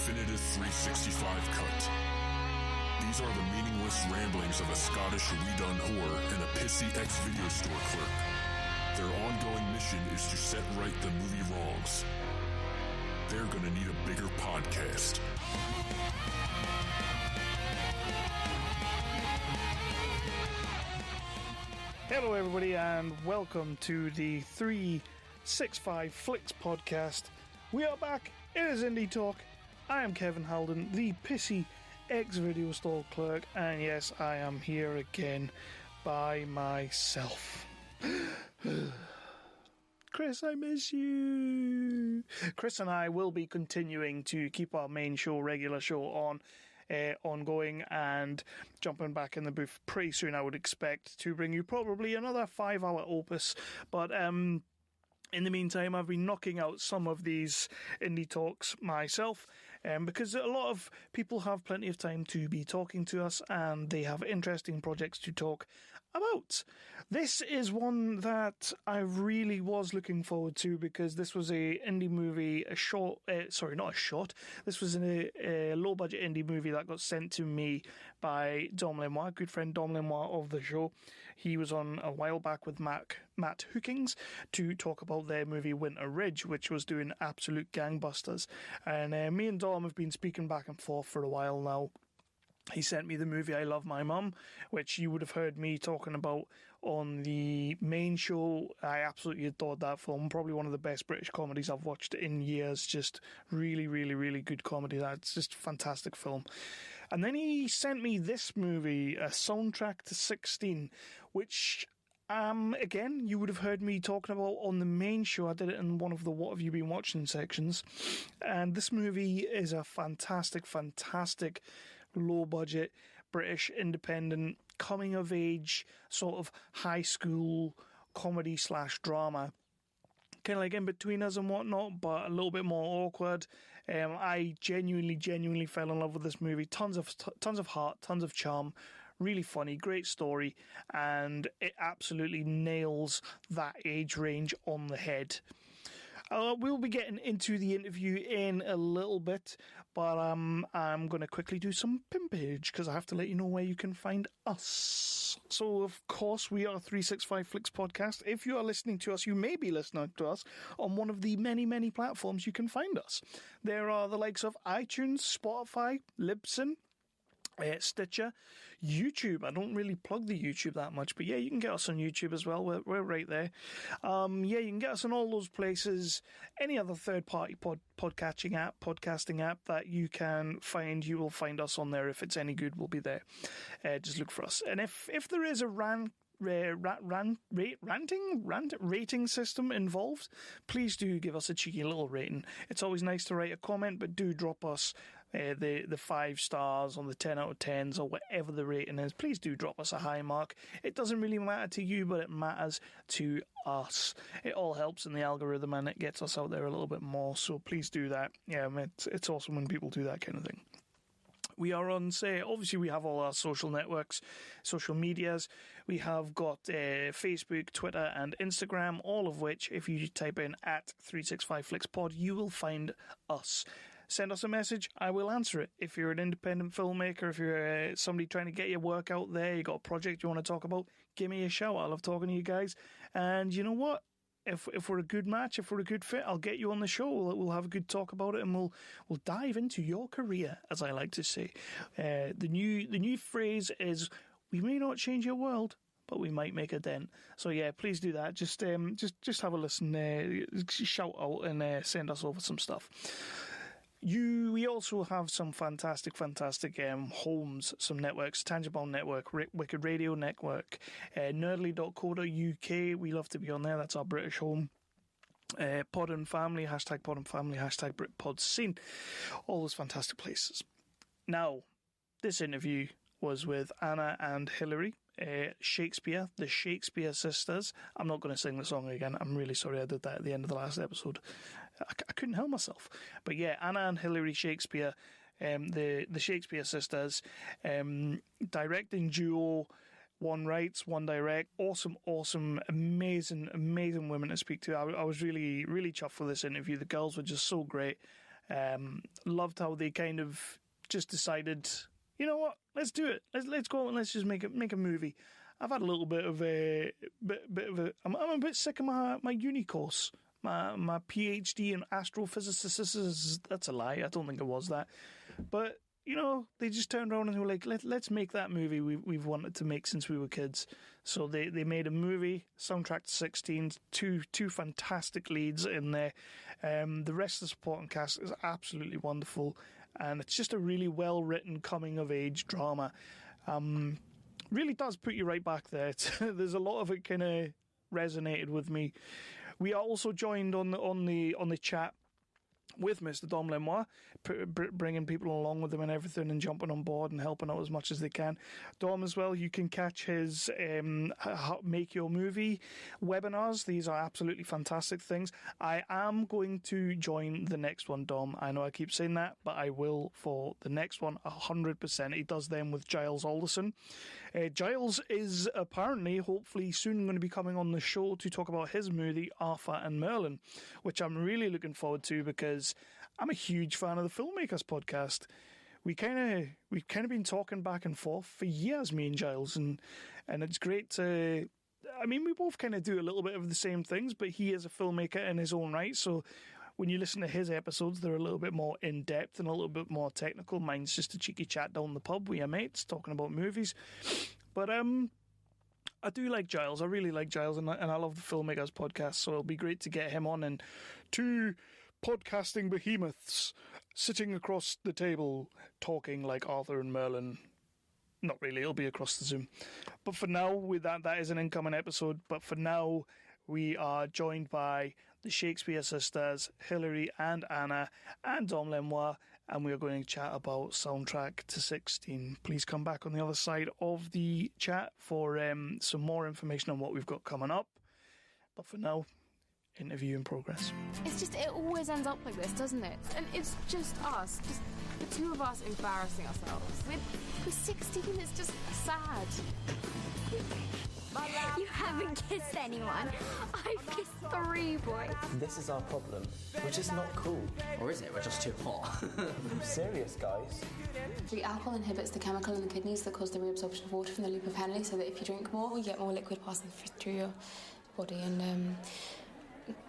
definitive 365 cut. These are the meaningless ramblings of a Scottish redone whore and a pissy ex-video store clerk. Their ongoing mission is to set right the movie wrongs. They're gonna need a bigger podcast. Hello everybody and welcome to the 365 Flicks podcast. We are back, it is Indie Talk. I am Kevin Halden, the pissy ex-video store clerk, and yes, I am here again by myself. Chris, I miss you. Chris and I will be continuing to keep our main show, regular show ongoing and jumping back in the booth pretty soon. I would expect to bring you probably another 5-hour opus, but in the meantime, I've been knocking out some of these indie talks myself, because a lot of people have plenty of time to be talking to us and they have interesting projects to talk about. This is one that I really was looking forward to because this was a indie movie, this was a low-budget indie movie that got sent to me by Dom Lenoir, good friend Dom Lenoir of the show. He was on a while back with Matt Hookings to talk about their movie Winter Ridge, which was doing absolute gangbusters. And me and Dom have been speaking back and forth for a while now. He sent me the movie I Love My Mum, which you would have heard me talking about on the main show. I absolutely adored that film. Probably one of the best British comedies I've watched in years. Just really, really, really good comedy. That's just a fantastic film. And then he sent me this movie, a soundtrack to 16, which again, you would have heard me talking about on the main show. I did it in one of the What Have You Been Watching sections. And this movie is a fantastic, fantastic low-budget British independent coming-of-age sort of high school comedy/drama. Kind of like In Between Us and whatnot, but a little bit more awkward. I genuinely fell in love with this movie. Tons of heart, tons of charm. Really funny, great story, and it absolutely nails that age range on the head. We'll be getting into the interview in a little bit, but I'm going to quickly do some pimpage because I have to let you know where you can find us. So, of course, we are 365 Flicks Podcast. If you are listening to us, you may be listening to us on one of the many, many platforms you can find us. There are the likes of iTunes, Spotify, Libsyn, Stitcher, YouTube. I don't really plug the YouTube that much, but yeah, you can get us on YouTube as well. We're right there. You can get us on all those places. Any other third-party podcasting app that you can find, you will find us on there. If it's any good, we'll be there. Just look for us. And if there is a rating system involved, please do give us a cheeky little rating. It's always nice to write a comment, but do drop us the 5 stars on the 10 out of 10s or whatever the rating is. Please do drop us a high mark. It doesn't really matter to you, but it matters to us. It all helps in the algorithm and it gets us out there a little bit more, so please do that. Yeah, it's awesome when people do that kind of thing. We are on, obviously we have all our social networks, social medias. We have got Facebook, Twitter and Instagram, all of which, if you type in at 365FlixPod, you will find us. Send us a message, I will answer it. If you're an independent filmmaker, if you're somebody trying to get your work out there, you got a project you want to talk about, give me a shout. I love talking to you guys. And you know what? If we're a good match, if we're a good fit, I'll get you on the show. We'll have a good talk about it, and we'll dive into your career, as I like to say. The new phrase is, we may not change your world, but we might make a dent. So yeah, please do that. Just have a listen, shout out, and send us over some stuff. We also have some fantastic homes, some networks, Tangible Network, Wicked Radio Network, nerdly.co.uk. We love to be on there. That's our British home. Pod and Family, hashtag Pod and Family, hashtag BritPod Scene. All those fantastic places. Now, this interview was with Anna and Hilary. Shakespeare, the Shakespear Sisters. I'm not going to sing the song again. I'm really sorry I did that at the end of the last episode. I couldn't help myself. But yeah, Anna and Hilary Shakespeare, the Shakespeare Sisters, directing duo, one writes, one direct. Awesome, amazing women to speak to. I was really chuffed with this interview. The girls were just so great. Loved how they kind of just decided, you know what, let's do it. Let's go and let's just make a movie. I've had a little bit of I'm a bit sick of my uni course. My PhD in astrophysicists. That's a lie. I don't think it was that. But, you know, they just turned around and were like, let's make that movie we've wanted to make since we were kids. So they made a movie, soundtrack to 16, two fantastic leads in there. The rest of the supporting cast is absolutely wonderful. And it's just a really well-written coming-of-age drama. Really does put you right back there. There's a lot of it kind of resonated with me. We are also joined on the chat with Mr. Dom Lenoir, bringing people along with him and everything and jumping on board and helping out as much as they can. Dom as well, you can catch his Make Your Movie webinars. These are absolutely fantastic things. I am going to join the next one, Dom. I know I keep saying that, but I will for the next one 100%. He does them with Giles Alderson. Giles is apparently, hopefully soon going to be coming on the show to talk about his movie Arthur and Merlin, which I'm really looking forward to because I'm a huge fan of the Filmmakers podcast. We've kind of been talking back and forth for years, me and Giles, and it's great to. I mean, we both kind of do a little bit of the same things, but he is a filmmaker in his own right, so. When you listen to his episodes, they're a little bit more in-depth and a little bit more technical. Mine's just a cheeky chat down the pub with your mates, talking about movies. But I do like Giles. I really like Giles, and I love the Filmmakers podcast, so it'll be great to get him on. And two podcasting behemoths sitting across the table, talking like Arthur and Merlin. Not really, it'll be across the Zoom. But for now, with that is an incoming episode. But for now, we are joined by the Shakespeare Sisters, Hilary and Anna, and Dom Lenoir, and we are going to chat about Soundtrack to 16. Please come back on the other side of the chat for some more information on what we've got coming up. But for now, interview in progress. It's just, it always ends up like this, doesn't it? And it's just us, just the two of us embarrassing ourselves. We're 16, it's just sad. You haven't kissed anyone. I've kissed 3 boys. This is our problem. We're just not cool. Or is it? We're just too hot. I'm serious, guys. The alcohol inhibits the chemical in the kidneys that cause the reabsorption of water from the loop of Henle, so that if you drink more, you get more liquid passing through your body, and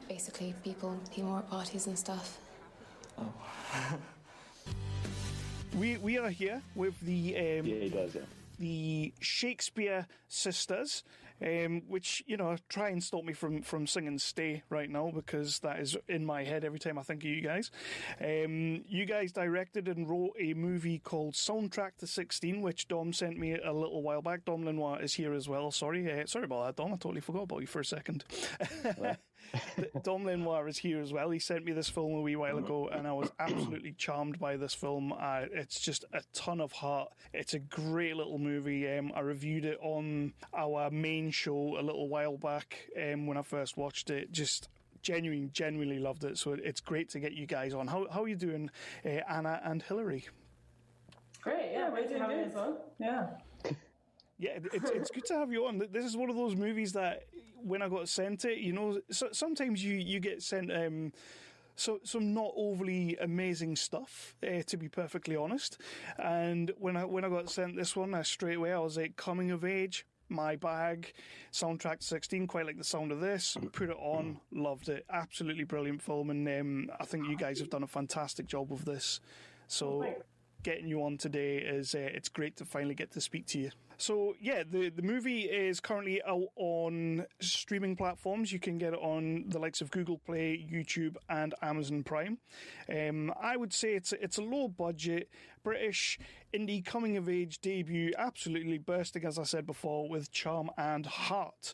basically people pee more at parties and stuff. Oh. We are here with the Yeah, he does, yeah. The Shakespeare Sisters, which, you know, try and stop me from singing Stay right now, because that is in my head every time I think of you guys. You guys directed and wrote a movie called Soundtrack to 16, which Dom sent me a little while back. Dom Lenoir is here as well. Sorry about that, Dom. I totally forgot about you for a second. Dom Lenoir is here as well. He sent me this film a wee while ago, and I was absolutely charmed by this film. It's just a ton of heart. It's a great little movie. I reviewed it on our main show a little while back when I first watched it. Just genuinely loved it. So it's great to get you guys on. How are you doing, Anna and Hilary? Great, yeah, great to have you as well. Yeah. Yeah, it's good to have you on. This is one of those movies that when I got sent it, you know, sometimes you get sent some not overly amazing stuff, to be perfectly honest. And when I got sent this one, straight away I was like, coming of age, my bag, Soundtrack 16, quite like the sound of this. Put it on, loved it. Absolutely brilliant film, and I think you guys have done a fantastic job with this. So getting you on today is it's great to finally get to speak to you. So, yeah, the movie is currently out on streaming platforms. You can get it on the likes of Google Play, YouTube, and Amazon Prime. I would say it's a low-budget, British indie coming-of-age debut, absolutely bursting, as I said before, with charm and heart.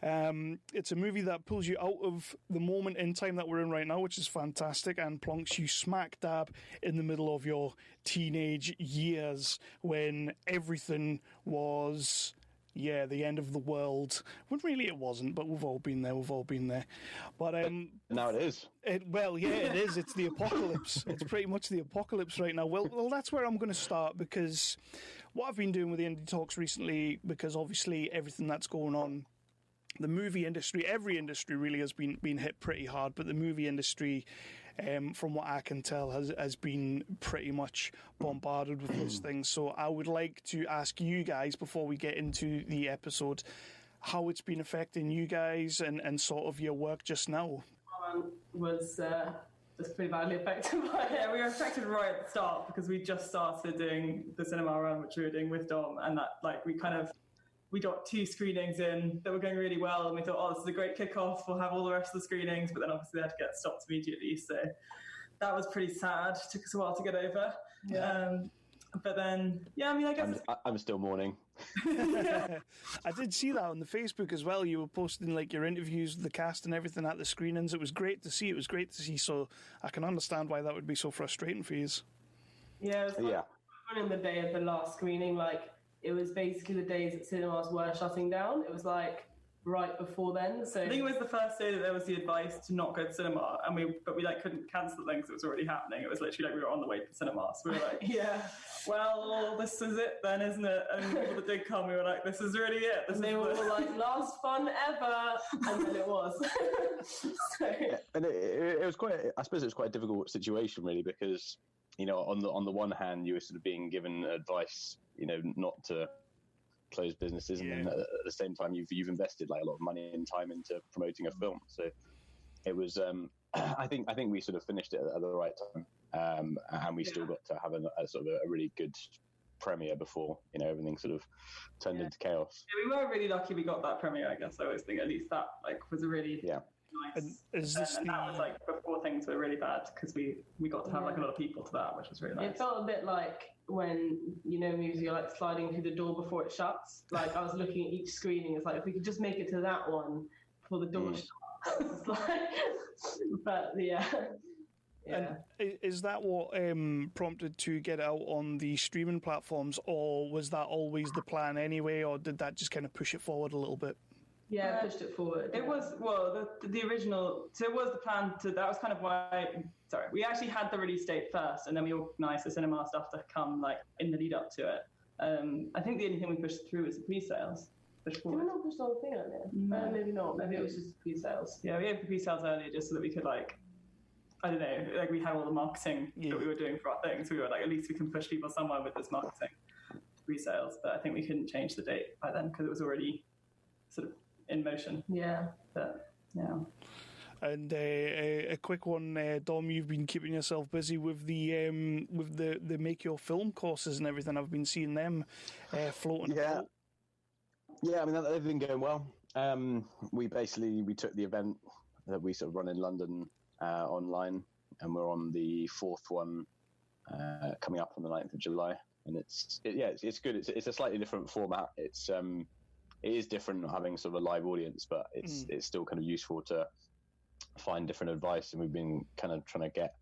It's a movie that pulls you out of the moment in time that we're in right now, which is fantastic, and plonks you smack dab in the middle of your teenage years when everything was, the end of the world. When really it wasn't, but we've all been there. But now it is. It is. It's the apocalypse. It's pretty much the apocalypse right now. Well, that's where I'm going to start, because what I've been doing with the Indie Talks recently, because obviously everything that's going on, the movie industry, every industry really has been hit pretty hard, but the movie industry from what I can tell, has been pretty much bombarded with this thing. So I would like to ask you guys, before we get into the episode, how it's been affecting you guys and sort of your work just now. Was just pretty badly affected by it. Yeah, we were affected right at the start because we just started doing the cinema run, which we were doing with Dom, and that we got 2 screenings in that were going really well, and we thought, oh, this is a great kickoff, we'll have all the rest of the screenings, but then obviously they had to get stopped immediately, so that was pretty sad. Took us a while to get over. Yeah. But then, yeah, I mean, I guess I'm still mourning. I did see that on the Facebook as well. You were posting like your interviews with the cast and everything at the screenings. It was great to see. So I can understand why that would be so frustrating for you. Yeah, it was on the day of the last screening. Like, it was basically the days that cinemas were shutting down. It was like right before then. So I think it was the first day that there was the advice to not go to cinema, and we couldn't cancel the thing because it was already happening. It was literally like we were on the way to cinema, so we were like, yeah, well, this is it then, isn't it? And people that did come, we were like, this is really it. They were all like, last fun ever, and then it was. And it was quite. I suppose it was quite a difficult situation, really, because on the one hand, you were sort of being given advice, not to close businesses, and then at the same time you've invested like a lot of money and time into promoting a film. So it was I think we sort of finished it at the right time, and we still got to have a sort of a really good premiere before everything sort of turned into chaos. Yeah, we were really lucky we got that premiere, I guess. I always think at least that was a really nice. And that was like before things were really bad, because we got to have like a lot of people to that, which was really nice. It felt a bit like when movies, you're like sliding through the door before it shuts. Like, I was looking at each screening, it's like, if we could just make it to that one before the door shuts. But yeah. And is that what prompted to get out on the streaming platforms, or was that always the plan anyway, or did that just kind of push it forward a little bit? Yeah, pushed it forward. It was, the original, so it was the plan that was kind of why, we actually had the release date first, and then we organised the cinema stuff to come like in the lead up to it. I think the only thing we pushed through was the pre-sales. Did we not push the whole thing earlier? No. Maybe not. Maybe it was just pre-sales. Yeah, we had the pre-sales earlier just so that we could I don't know, like we had all the marketing that we were doing for our thing, so we were like, at least we can push people somewhere with this marketing pre-sales. But I think we couldn't change the date by then because it was already sort of in motion. Yeah, but yeah. And a quick one, Dom, you've been keeping yourself busy with the Make Your Film courses and everything. I've been seeing them floating about. Yeah, I mean, they've been going well. We took the event that we sort of run in London online, and we're on the 4th one coming up on the 9th of July. And it's good. It's a slightly different format. It is different not having sort of a live audience, but it's still kind of useful to find different advice. And we've been kind of trying to get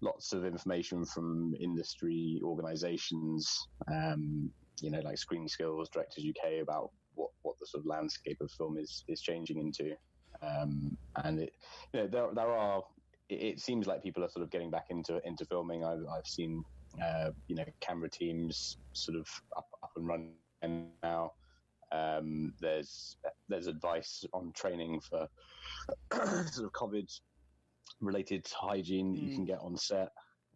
lots of information from industry organisations, like Screen Skills, Directors UK, about what the sort of landscape of film is changing into. And it seems like people are sort of getting back into filming. I've seen camera teams sort of up and running now. There's advice on training for sort of COVID-related hygiene that you can get on set.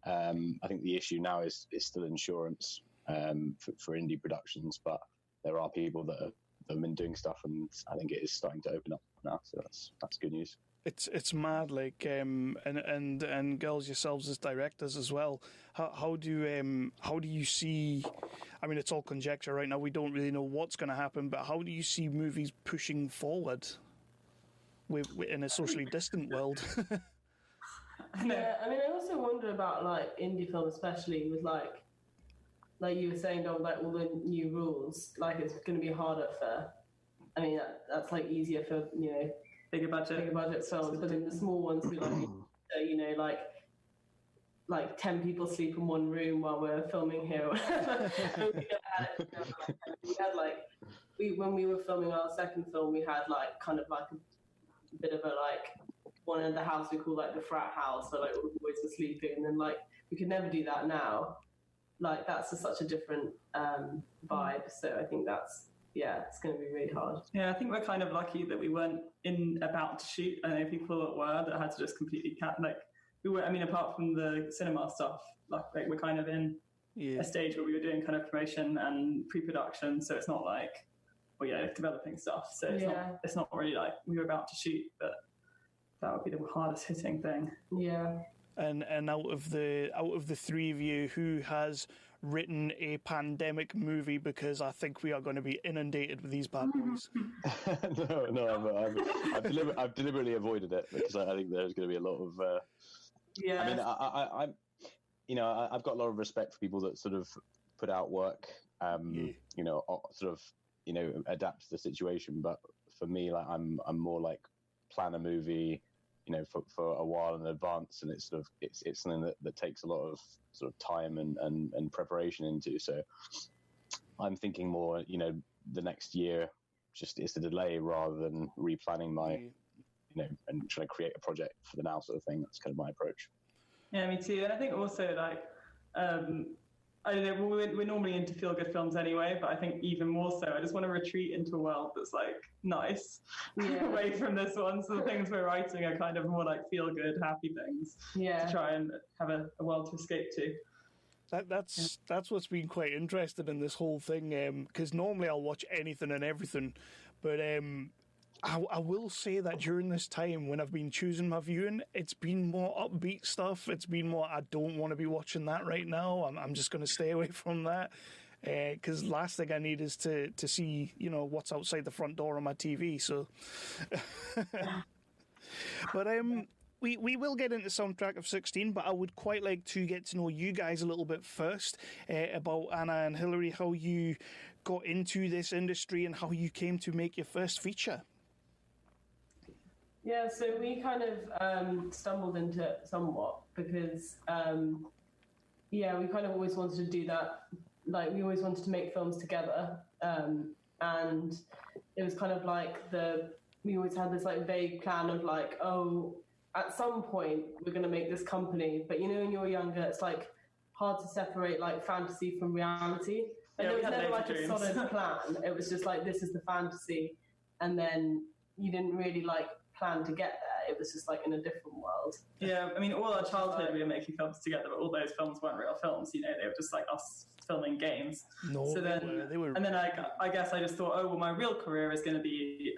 I think the issue now is still insurance for indie productions, but there are people that have been doing stuff, and I think it is starting to open up now. So that's good news. It's mad, like and girls yourselves as directors as well. How do you see? I mean, it's all conjecture right now. We don't really know what's going to happen, but how do you see movies pushing forward in a socially distant world? Yeah, I mean, I also wonder about like indie film, especially with like you were saying, Dom, like all the new rules. Like, it's going to be harder for. I mean, that's like easier for bigger budget films, but in the small ones, we like 10 people sleep in one room while we're filming here. When we were filming our second film, we had like kind of like a bit of a one in the house we call like the frat house, so like all the boys were sleeping, and then like we could never do that now. Like, that's such a different vibe. So I think it's going to be really hard. Yeah, I think we're kind of lucky that we weren't about to shoot. I know people that were that had to just completely apart from the cinema stuff, like we're kind of in a stage where we were doing kind of promotion and pre-production, so it's not like, developing stuff. So it's not really like we were about to shoot, but that would be the hardest hitting thing. Yeah. And out of the three of you, who has written a pandemic movie? Because I think we are going to be inundated with these bad boys. No, I've deliberately avoided it because I think there's going to be a lot of. I mean, I've got a lot of respect for people that sort of put out work, adapt to the situation. But for me, like I'm more like plan a movie, for a while in advance, and it's something that takes a lot of sort of time and preparation into. So I'm thinking more, the next year just is a delay rather than replanning my, and trying to create a project for the now sort of thing. That's kind of my approach. Yeah, me too. And I think also like, I don't know, we're normally into feel-good films anyway, but I think even more so, I just want to retreat into a world that's like nice, away from this one. So the things we're writing are kind of more like feel-good, happy things to try and have a world to escape to. That's what's been quite interesting in this whole thing, because normally I'll watch anything and everything, but I will say that during this time when I've been choosing my viewing, it's been more upbeat stuff. It's been more, I don't want to be watching that right now. I'm just going to stay away from that. Because last thing I need is to see, what's outside the front door on my TV. So, but we will get into soundtrack of 16. But I would quite like to get to know you guys a little bit first, about Anna and Hilary, how you got into this industry and how you came to make your first feature. Yeah, so we kind of stumbled into it somewhat because, we kind of always wanted to do that. Like, we always wanted to make films together. And it was kind of like we always had this like vague plan of like, at some point we're going to make this company. But when you're younger, it's like hard to separate like fantasy from reality. And there was never like a solid plan. It was just like, this is the fantasy. And then you didn't really like plan to get there. It was just like in a different world. Yeah, I mean, all our childhood we were making films together, but all those films weren't real films. They were just like us filming games. No, so then, they were. And then I guess I just thought, my real career is going to be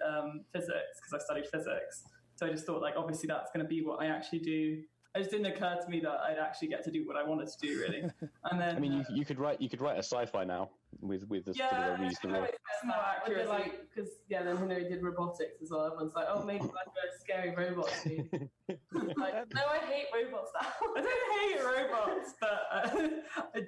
physics because I studied physics. So I just thought, like, obviously that's going to be what I actually do. It just didn't occur to me that I'd actually get to do what I wanted to do, really. And then, I mean, you could write a sci-fi now with a sort of a reasonable. More accuracy. Like, because then Hilary did robotics as well. Everyone's like, maybe like a scary robot scene. Like, no, I hate robots now. I don't hate robots, but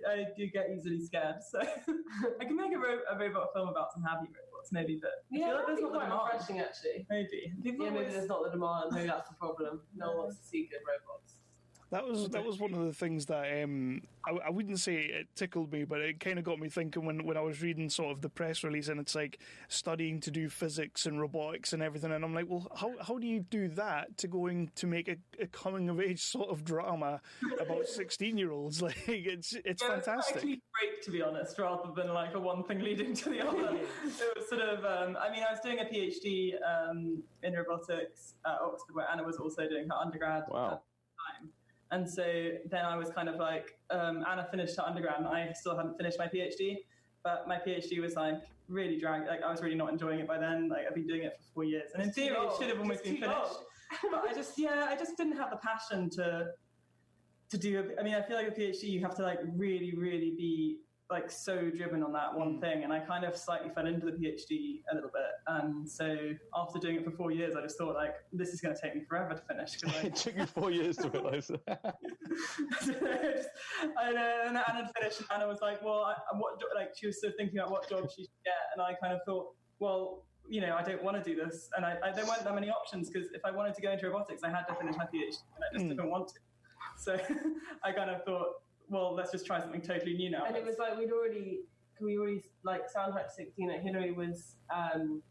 I do get easily scared. So I can make a robot film about some happy robots, maybe. But I feel like there's not the demand. Refreshing, actually. Maybe. Maybe there's not the demand. Maybe that's the problem. No one wants to see good robots. That was one of the things that I wouldn't say it tickled me, but it kind of got me thinking when I was reading sort of the press release, and it's like studying to do physics and robotics and everything, and I'm like, well, how do you do that to going to make a coming of age sort of drama about 16-year-olds? Like it's fantastic. It's actually great, to be honest, rather than like a one thing leading to the other. It was sort of I was doing a PhD in robotics at Oxford, where Anna was also doing her undergrad. Wow. At the time. And so then I was kind of like, Anna finished her undergrad and I still hadn't finished my PhD, but my PhD was like really dragged. Like I was really not enjoying it by then. Like I've been doing it for 4 years, and in theory it should have almost been finished. But I just didn't have the passion to do. I feel like a PhD you have to like really, really be like so driven on that one thing, and I kind of slightly fell into the PhD a little bit, and so after doing it for 4 years I just thought like this is going to take me forever to finish. It took you 4 years to realise that. And Anna had finished, and Anna was like, well, she was still thinking about what job she should get, and I kind of thought, well, I don't want to do this, and there weren't that many options, because if I wanted to go into robotics I had to finish my PhD, and I just didn't want to. So I kind of thought, well, let's just try something totally new now. And it was like we already like Soundtrack 16. Like Hilary was.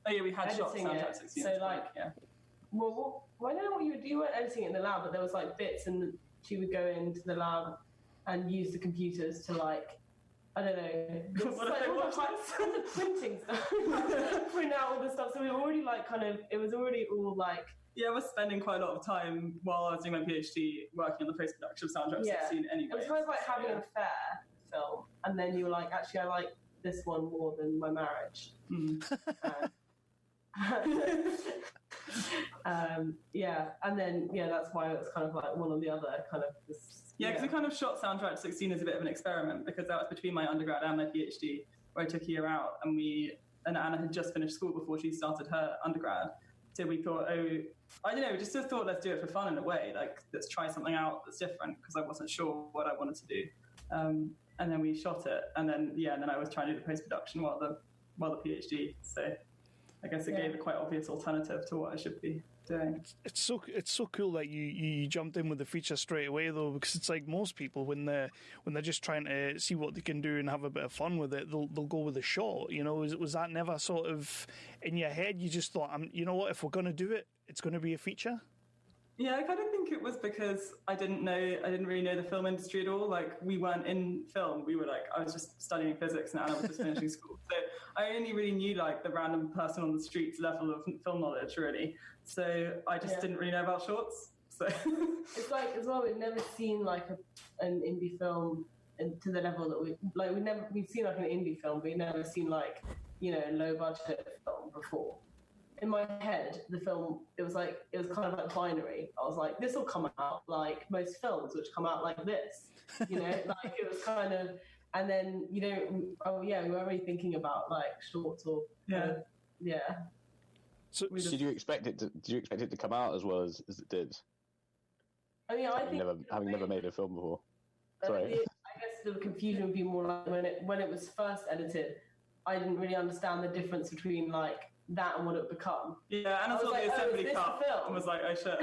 We had shot Soundtrack 16. So like, well, I don't know what you would do. You weren't editing it in the lab, but there was like bits, and she would go into the lab and use the computers to like I don't know. It's like all the printing stuff. Print out all the stuff. So we were already like it was already all like. Yeah, I was spending quite a lot of time while I was doing my PhD working on the post-production of Soundtrack 16 anyway. It was kind of like having an affair film, and then you were like, actually, I like this one more than my marriage. And then that's why it's kind of like one or the other kind of. Because we kind of shot Soundtrack 16 as a bit of an experiment, because that was between my undergrad and my PhD, where I took a year out, and Anna had just finished school before she started her undergrad. So we thought, I don't know, we just thought, let's do it for fun in a way. Like, let's try something out that's different, because I wasn't sure what I wanted to do. And then we shot it, and then I was trying to do the post-production while the PhD. So I guess it gave a quite obvious alternative to what I should be doing. It's so cool that you jumped in with the feature straight away, though, because it's like most people when they're just trying to see what they can do and have a bit of fun with it, they'll go with a short. You know, was that never sort of in your head? You just thought, you know what, if we're going to do it, it's going to be a feature. Yeah, I kind of think it was because I didn't really know the film industry at all. Like, we weren't in film. We were I was just studying physics and Anna was just finishing school. So I only really knew like the random person on the street's level of film knowledge, really. So I just didn't really know about shorts. So it's like, as well, we've never seen like an indie film to the level that we've seen like an indie film, but we've never seen like, a low budget film before. In my head, the film, it was kind of like binary. I was like, this will come out like most films, which come out like this, like it was kind of, and then, we weren't really thinking about like shorts or, So did you expect it to come out as well as it did? I mean, having never made a film before. Sorry. I guess the confusion would be more like when it was first edited, I didn't really understand the difference between like that and what it become. Yeah, and I saw the assembly cut and was like, oh shit.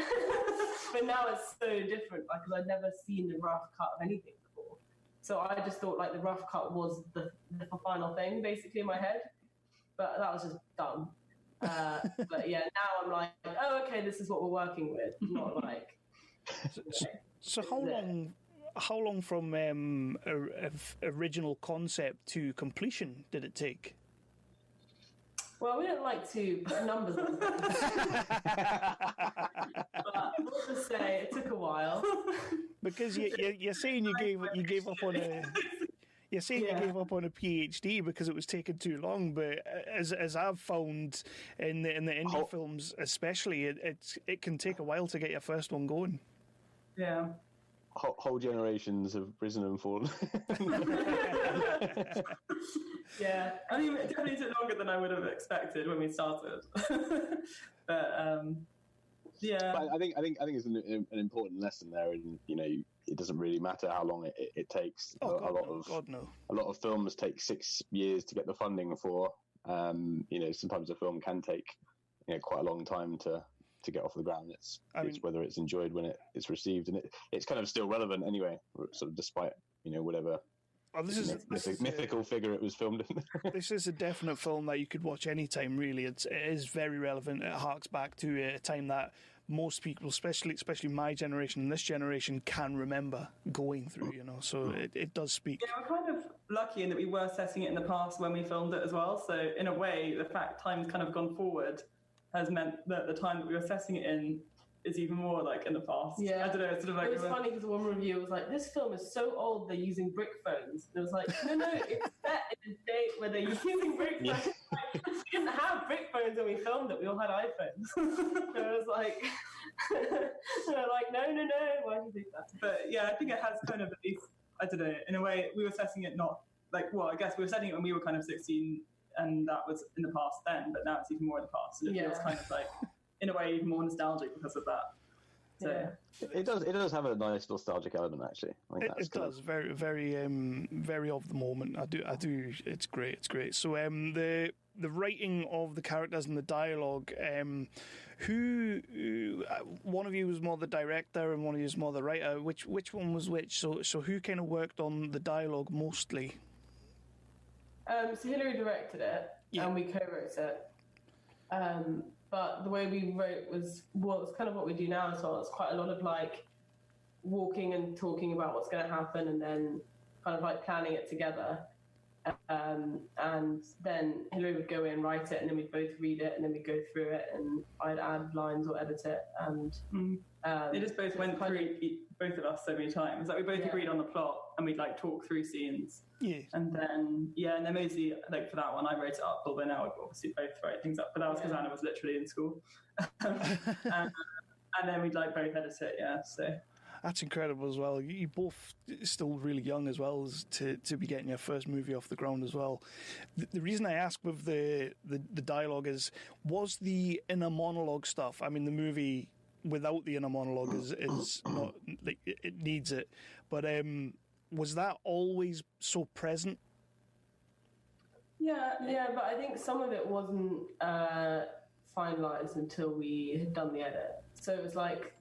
But now it's so different, because I'd never seen the rough cut of anything before. So I just thought like the rough cut was the final thing, basically, in my head. But that was just dumb. But yeah, now I'm like, oh, okay, this is what we're working with, not like. So how long from original concept to completion did it take? Well, we don't like to put numbers on things. But we'll just say it took a while. Because you're saying you gave up on a. You're saying you gave up on a PhD because it was taking too long, but as I've found in the indie films, especially, it can take a while to get your first one going. Yeah. Whole generations have risen and fallen. Yeah, I mean, it definitely took longer than I would have expected when we started. But yeah, but I think it's an important lesson there, and it doesn't really matter how long it takes. A lot of films take 6 years to get the funding for. Sometimes a film can take quite a long time to get off the ground. It's whether it's enjoyed when it's received, and it's kind of still relevant anyway, sort of despite whatever. Oh, this is mythical figure it was filmed in. This is a definite film that you could watch anytime, really. It is very relevant. It harks back to a time that most people, especially my generation and this generation, can remember going through, so it does speak. Yeah, we're kind of lucky in that we were setting it in the past when we filmed it as well. So in a way, the fact time's kind of gone forward has meant that the time that we were setting it in is even more like in the past. Yeah, I don't know. It's sort of like it was funny because one review was like, "This film is so old they're using brick phones." And it was like, no, it's set in a date where they're using brick phones. Like, we didn't have brick phones when we filmed it. We all had iPhones. So it was like, they're like, no. Why do you think that? But yeah, I think it has kind of at least, I don't know. In a way, we were setting it not like, well, I guess we were setting it when we were kind of 16, and that was in the past then. But now it's even more in the past, and it feels kind of like, in a way, even more nostalgic because of that. So it does have a nice nostalgic element, actually. It does very, very, very of the moment. I do. It's great. So the writing of the characters and the dialogue. Who one of you was more the director and one of you was more the writer? Which one was which? So who kind of worked on the dialogue mostly? So Hilary directed it, and we co-wrote it. But the way we wrote was kind of what we do now as well. It's quite a lot of like walking and talking about what's going to happen, and then kind of like planning it together. And then Hilary would go in, write it, and then we'd both read it, and then we'd go through it, and I'd add lines or edit it. And they just both went through both of us so many times. Like we both agreed on the plot, and we'd like talk through scenes. Yeah. And then mostly like for that one, I wrote it up. Although now we obviously both write things up, but that was because Anna was literally in school. and then we'd like both edit it. Yeah, so. That's incredible as well. You both still really young as well as to be getting your first movie off the ground as well. The reason I ask with the dialogue is, was the inner monologue stuff, I mean, the movie without the inner monologue is not, like, it needs it, but was that always so present? Yeah, but I think some of it wasn't finalised until we had done the edit. So it was like,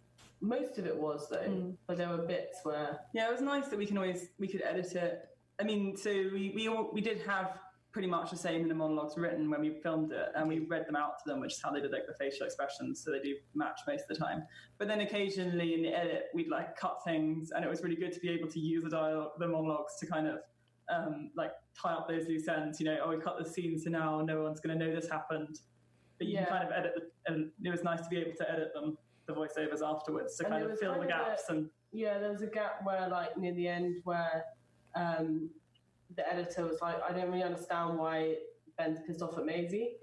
most of it was though, but there were bits where... Yeah, it was nice that we could edit it. I mean, so we did have pretty much the same in the monologues written when we filmed it, and we read them out to them, which is how they did like the facial expressions, so they do match most of the time. But then occasionally in the edit, we'd like cut things, and it was really good to be able to use the monologues to kind of like tie up those loose ends. You know, we cut the scene, so now no one's going to know this happened. But you can kind of edit and it was nice to be able to edit them, the voiceovers afterwards, to kind of fill the gaps. There was a gap where, like, near the end, where the editor was like, I don't really understand why Ben's pissed off at Maisie.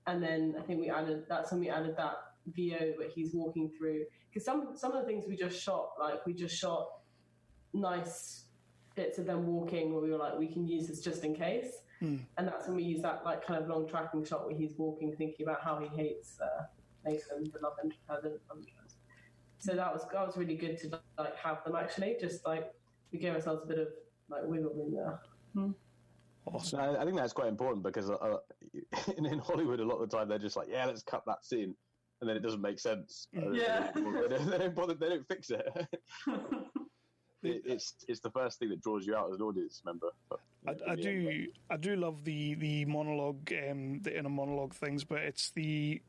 And then I think that's when we added that VO where he's walking through. Because some of the things we just shot nice bits of them walking where we were like, we can use this just in case. And that's when we use that, like, kind of long tracking shot where he's walking, thinking about how he hates Nathan, the love interest. So that was really good to like have them actually. Just like we gave ourselves a bit of like wiggle room there. Awesome. I think that's quite important because in Hollywood, a lot of the time they're just like, yeah, let's cut that scene, and then it doesn't make sense. Yeah, they don't bother. They don't fix it. It's the first thing that draws you out as an audience member. But, I do love the monologue, the inner monologue things, but it's the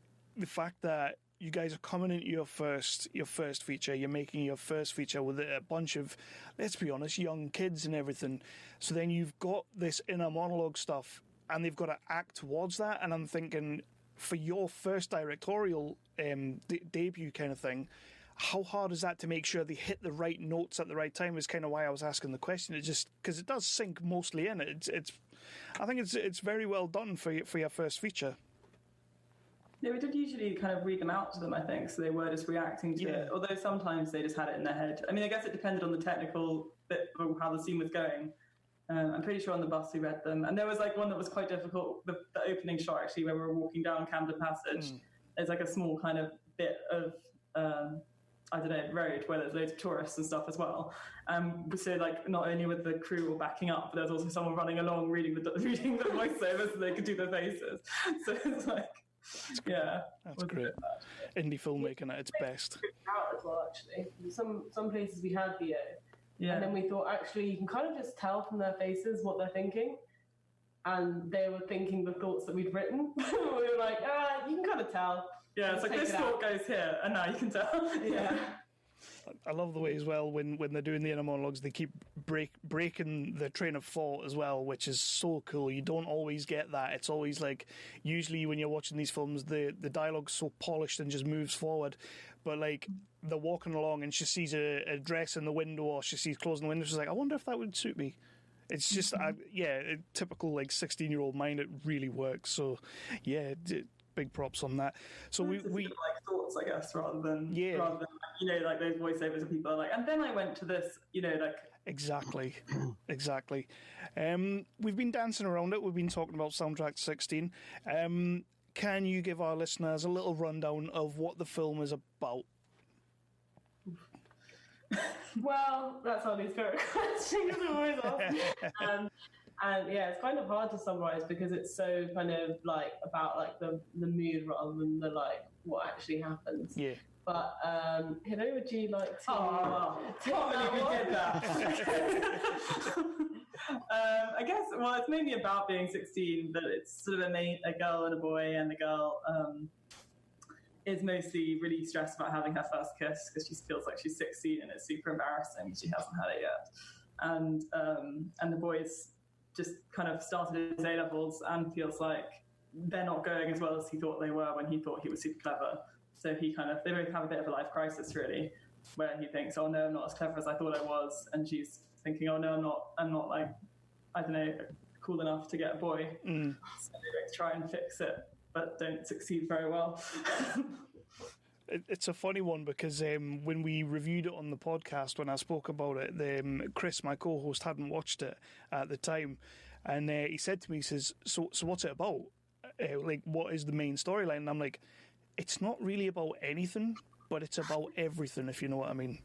fact that you guys are coming into your first feature. You're making your first feature with a bunch of, let's be honest, young kids and everything. So then you've got this inner monologue stuff, and they've got to act towards that. And I'm thinking, for your first directorial debut kind of thing, how hard is that to make sure they hit the right notes at the right time? Is kind of why I was asking the question. It's just because it does sink mostly in. I think it's very well done for your first feature. Yeah, we did usually kind of read them out to them, I think, so they were just reacting to it. Although sometimes they just had it in their head. I mean, I guess it depended on the technical bit of how the scene was going. I'm pretty sure on the bus we read them. And there was like one that was quite difficult, the opening shot actually, where we were walking down Camden Passage. There's like a small kind of bit of, I don't know, road where there's loads of tourists and stuff as well. So like not only with the crew all backing up, but there's also someone running along reading the voiceovers so they could do their faces. So it's like, that's great. Indie filmmaking at its best. Out as well, actually. Some places we had VO, and then we thought actually you can kind of just tell from their faces what they're thinking, and they were thinking the thoughts that we'd written. We were like, you can kind of tell. Yeah, it's like this thought goes here, and now you can tell. Yeah. I love the way as well when they're doing the inner monologues, they keep breaking the train of thought as well, which is so cool. You don't always get that. It's always like, usually when you're watching these films, the dialogue's so polished and just moves forward. But like, they're walking along and she sees a dress in the window, or she sees clothes in the window. She's like, I wonder if that would suit me. It's just, typical like 16-year-old mind. It really works. So yeah, big props on that. So we like thoughts, I guess, rather than like those voiceovers of people are like, and then I went to this, like exactly. We've been dancing around it. We've been talking about Soundtrack 16. Can you give our listeners a little rundown of what the film is about? Well, that's our least favorite question because we always ask. And yeah, it's kind of hard to summarize because it's so kind of like about like the mood rather than the like what actually happens. Yeah. But Hilary, would you like to? Did that. I guess it's mainly about being 16, but it's sort of a girl and a boy, and the girl is mostly really stressed about having her first kiss because she feels like she's 16 and it's super embarrassing. She hasn't had it yet, and the boy's just kind of started his A-levels and feels like they're not going as well as he thought they were when he thought he was super clever. So they both have a bit of a life crisis, really, where he thinks, oh no, I'm not as clever as I thought I was. And she's thinking, oh no, I'm not like, I don't know, cool enough to get a boy. So they both try and fix it, but don't succeed very well. It's a funny one because when we reviewed it on the podcast, when I spoke about it, Chris, my co-host, hadn't watched it at the time. And he said to me, he says, so what's it about? Like, what is the main storyline? And I'm like, it's not really about anything, but it's about everything, if you know what I mean.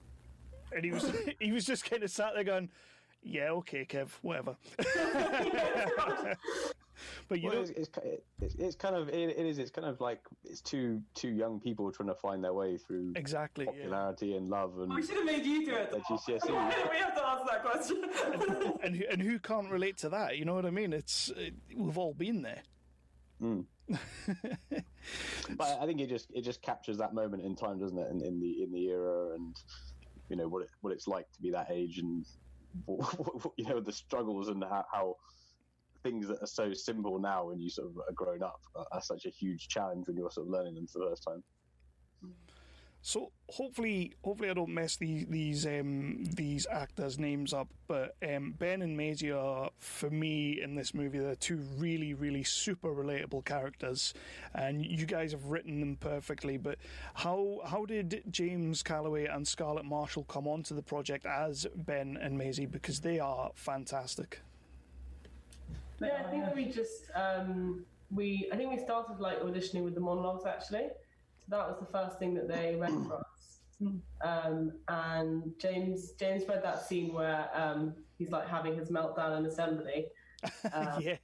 And he was just kind of sat there going, yeah, okay, Kev, whatever. But it's kind of like it's two young people trying to find their way through popularity and love. And we should have made you do it. GCSE. We have to answer that question. and who can't relate to that? You know what I mean? We've all been there. But I think it just captures that moment in time, doesn't it? In the era, and you know what it's like to be that age, and you know the struggles and how things that are so simple now when you sort of are grown up are such a huge challenge when you're sort of learning them for the first time. So hopefully I don't mess these actors' names up, but Ben and Maisie are, for me in this movie, they're two really, really super relatable characters, and you guys have written them perfectly. But how did James Calloway and Scarlett Marshall come onto the project as Ben and Maisie, because they are fantastic? Yeah, I think we just I think we started like auditioning with the monologues actually. So that was the first thing that they read for us. And James read that scene where he's like having his meltdown in assembly. Yeah.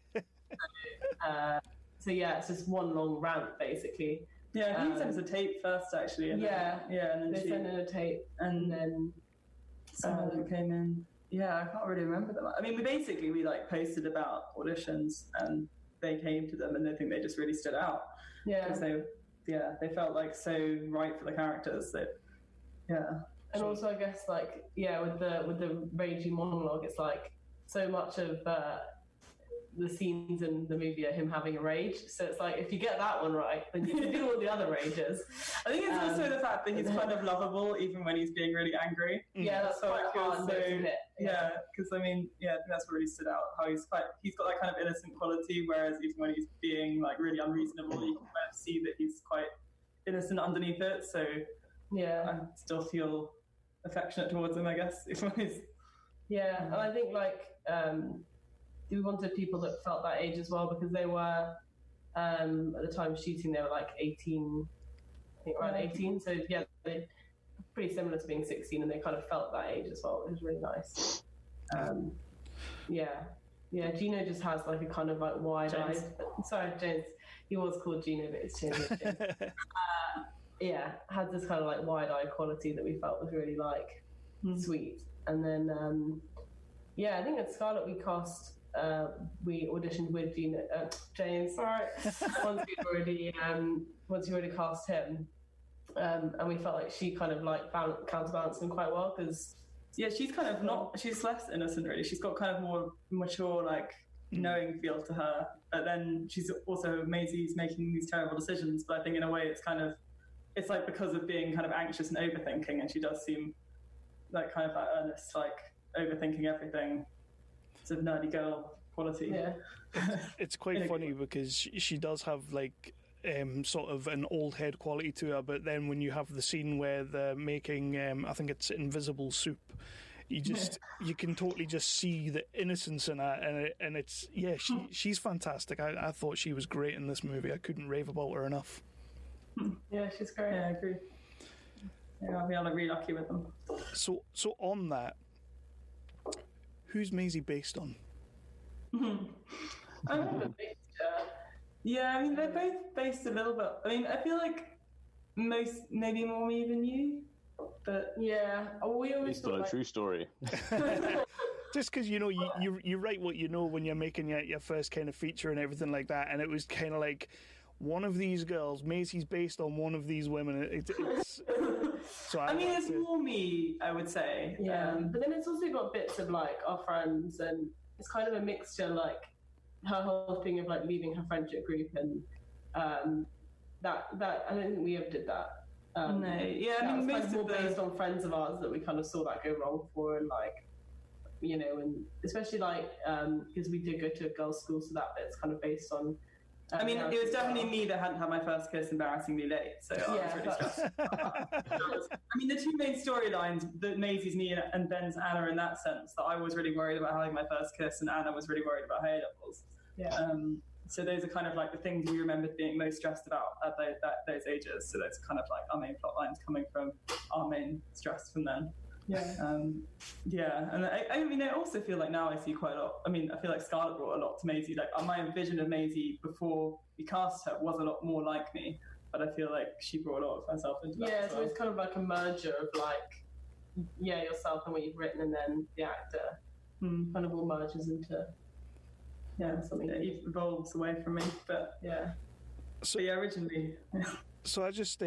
So yeah, it's just one long rant basically. Yeah, I think he sent us a tape first actually. And yeah, and then they sent in a tape, and then someone came in. Yeah, I can't really remember them. I mean, we like posted about auditions, and they came to them, and I think they just really stood out. Yeah, because they felt like so right for the characters that. Yeah, and also I guess like with the raging monologue, it's like so much of the scenes in the movie are him having a rage. So it's like if you get that one right, then you can do all the other rages. I think it's also the fact that he's kind of lovable even when he's being really angry. Yeah, that's quite hard. Yeah, because I mean, I think that's what really stood out. How he's got that kind of innocent quality, whereas even when he's being like really unreasonable, you can kind of see that he's quite innocent underneath it. So I still feel affectionate towards him, I guess. Even when he's and I think like. We wanted people that felt that age as well, because they were at the time of shooting they were like 18, I think around 18. So yeah, they're pretty similar to being 16, and they kind of felt that age as well. It was really nice. Gino just has like a kind of like wide-eyed. Sorry, James. He was called Gino, but it's changed. Had this kind of like wide-eyed quality that we felt was really like sweet. And then I think at Scarlett we cast. We auditioned with James. Sorry, once we already cast him, and we felt like she kind of like counterbalanced him quite well, because she's kind of she's less innocent really. She's got kind of more mature, like knowing feel to her, but then she's also Maisie's making these terrible decisions. But I think in a way it's like because of being kind of anxious and overthinking, and she does seem like kind of that earnest, like overthinking everything. Of nerdy girl quality. Yeah, it's quite funny because she does have like sort of an old head quality to her, but then when you have the scene where they're making I think it's invisible soup, you can totally just see the innocence in her, and it's she's fantastic. I thought she was great in this movie. I couldn't rave about her enough. Yeah, she's great. Yeah, I agree. Yeah, we are really lucky with them. So on that, who's Maisie based on? I remember yeah, I mean, they're both based a little bit. I mean, I feel like maybe more me than you, but we always based on a true story. Just because you write what you know when you're making your first kind of feature and everything like that, and it was kind of like one of these girls, Maisie's based on one of these women. It's so I mean, it's more me, I would say. Yeah, but then it's also got bits of like our friends and it's kind of a mixture, like her whole thing of like leaving her friendship group, and that I don't think we ever did that. No, yeah, I mean, was most kind of more of the... based on friends of ours that we kind of saw that go wrong for, and like, you know, and especially like because we did go to a girls' school, so that bit's kind of based on. I mean, it was definitely me that hadn't had my first kiss embarrassingly late, so I was really stressed. I mean, the two main storylines, Maisie's me and Ben's Anna, in that sense, that I was really worried about having my first kiss, and Anna was really worried about her A-levels. Yeah. So those are kind of like the things we remembered being most stressed about at those ages. So that's kind of like our main plot lines coming from our main stress from then. Yeah. Yeah, and I mean, I also feel like now I see quite a lot. I mean, I feel like Scarlett brought a lot to Maisie. Like my vision of Maisie before we cast her was a lot more like me, but I feel like she brought a lot of herself into that. Yeah, as so well. it's kind of like a merger of like, yourself and what you've written, and then the actor kind of all merges into something. Yeah, it evolves away from me, but yeah. So yeah, originally. So I just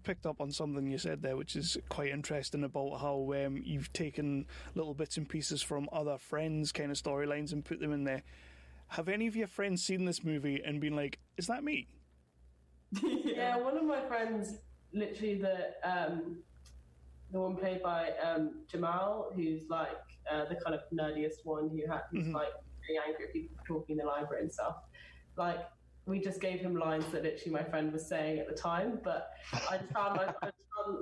picked up on something you said there, which is quite interesting about how you've taken little bits and pieces from other friends' kind of storylines and put them in there. Have any of your friends seen this movie and been like, "Is that me?" Yeah, one of my friends, literally the one played by Jamal, who's like the kind of nerdiest one, who's like really angry at people talking in the library and stuff. Like, we just gave him lines that literally my friend was saying at the time, but I just found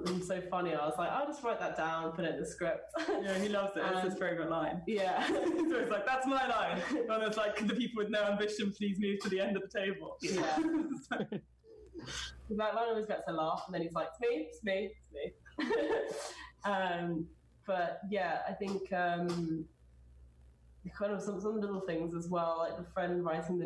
them so funny. I was like, I'll just write that down, put it in the script. Yeah, he loves it. It's his favourite line. Yeah. So it's like, that's my line. And it's like, could the people with no ambition please move to the end of the table? Yeah. That line always gets a laugh, and then he's like, it's me. But yeah, I think kind of some little things as well, like the friend writing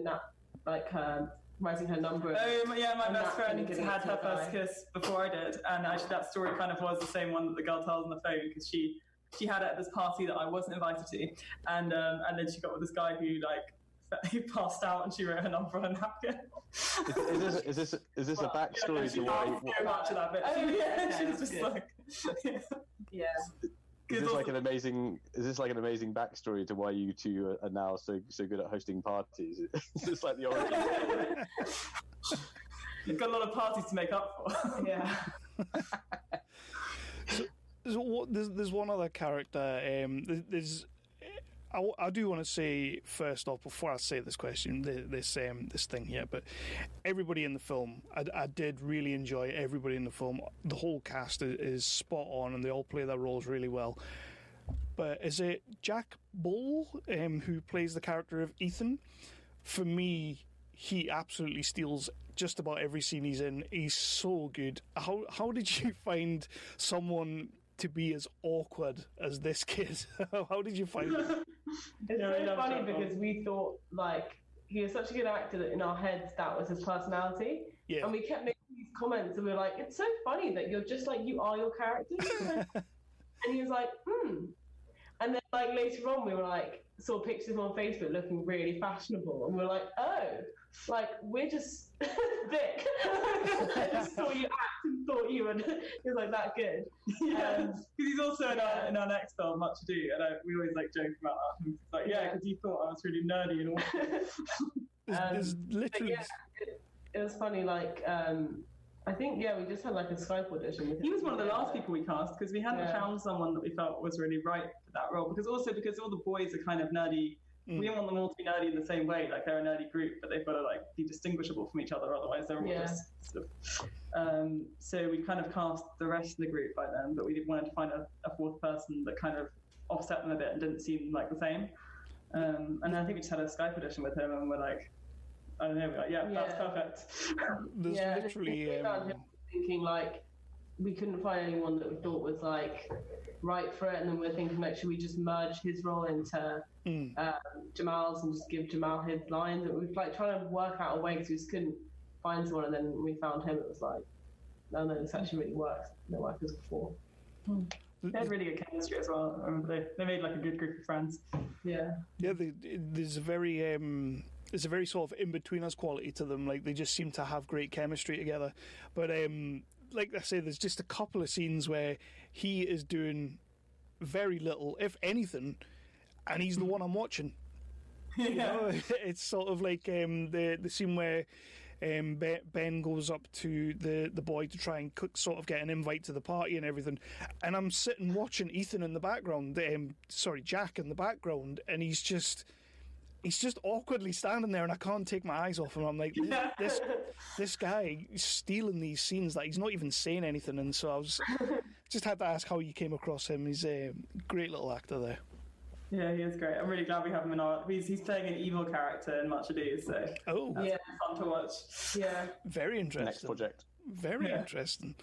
writing her number. Oh yeah, my best friend had her first kiss before I did, and actually that story kind of was the same one that the girl tells on the phone, because she had it at this party that I wasn't invited to, and then she got with this guy who passed out, and she wrote her number on a napkin. Is this a backstory to why? So much of that bit. Oh, yeah, She's just like, yeah. Is this like an amazing backstory to why you two are now so good at hosting parties? Is this like the origin story? You've got a lot of parties to make up for. Yeah. There's one other character. I do want to say first off, before I say this question, this thing here, but everybody in the film, I did really enjoy everybody in the film. The whole cast is spot on, and they all play their roles really well. But is it Jack Bull who plays the character of Ethan? For me, he absolutely steals just about every scene he's in. He's so good. How did you find someone to be as awkward as this kid? How did you find it? It's so funny because we thought, like, he was such a good actor that in our heads that was his personality. Yeah. And we kept making these comments, and we were like, it's so funny that you're just like, you are your character. And he was like, And then, like, later on, we were like, saw pictures on Facebook looking really fashionable, and we were like, oh, like, we're just thick. I just saw you act and thought you were like that good. Yeah, because he's also in our next film, Much Ado, and we always like joke about that. It's like, because you thought I was really nerdy and all. There's literally. Yeah, it was funny. Like, I think we just had like a Skype audition. With him. He was one of the last people we cast because we hadn't found someone that we felt was really right for that role. Because all the boys are kind of nerdy. We didn't want them all to be nerdy in the same way. Like, they're a nerdy group, but they've got to like be distinguishable from each other. Otherwise, they're all just sort of. So we kind of cast the rest of the group by then, but we wanted to find a fourth person that kind of offset them a bit and didn't seem like the same. And I think we just had a Skype audition with him, and we're like, I don't know, we're like, that's perfect. There's literally thinking like we couldn't find anyone that we thought was like right for it, and then we're thinking like, should we just merge his role into Jamal's and just give Jamal his lines? And we were like trying to work out a way because we just couldn't find someone, and then we found him. It was like, no, this actually really works. No work as before. They had really good chemistry as well. I remember they made like a good group of friends. Yeah. There's a very sort of in-between-us quality to them. Like, they just seem to have great chemistry together. But like I say, there's just a couple of scenes where he is doing very little, if anything, and he's the one I'm watching. You know, it's sort of like the scene where Ben goes up to the boy to try and sort of get an invite to the party and everything, and I'm sitting watching Ethan in the background, Jack in the background, and he's just awkwardly standing there, and I can't take my eyes off him. I'm like, this guy is stealing these scenes, like he's not even saying anything, and so I was just had to ask how you came across him. He's a great little actor there. Yeah, he is great. I'm really glad we have him in our... He's playing an evil character in Much Ado, so that's fun to watch. Yeah. Very interesting. Next project. Very interesting.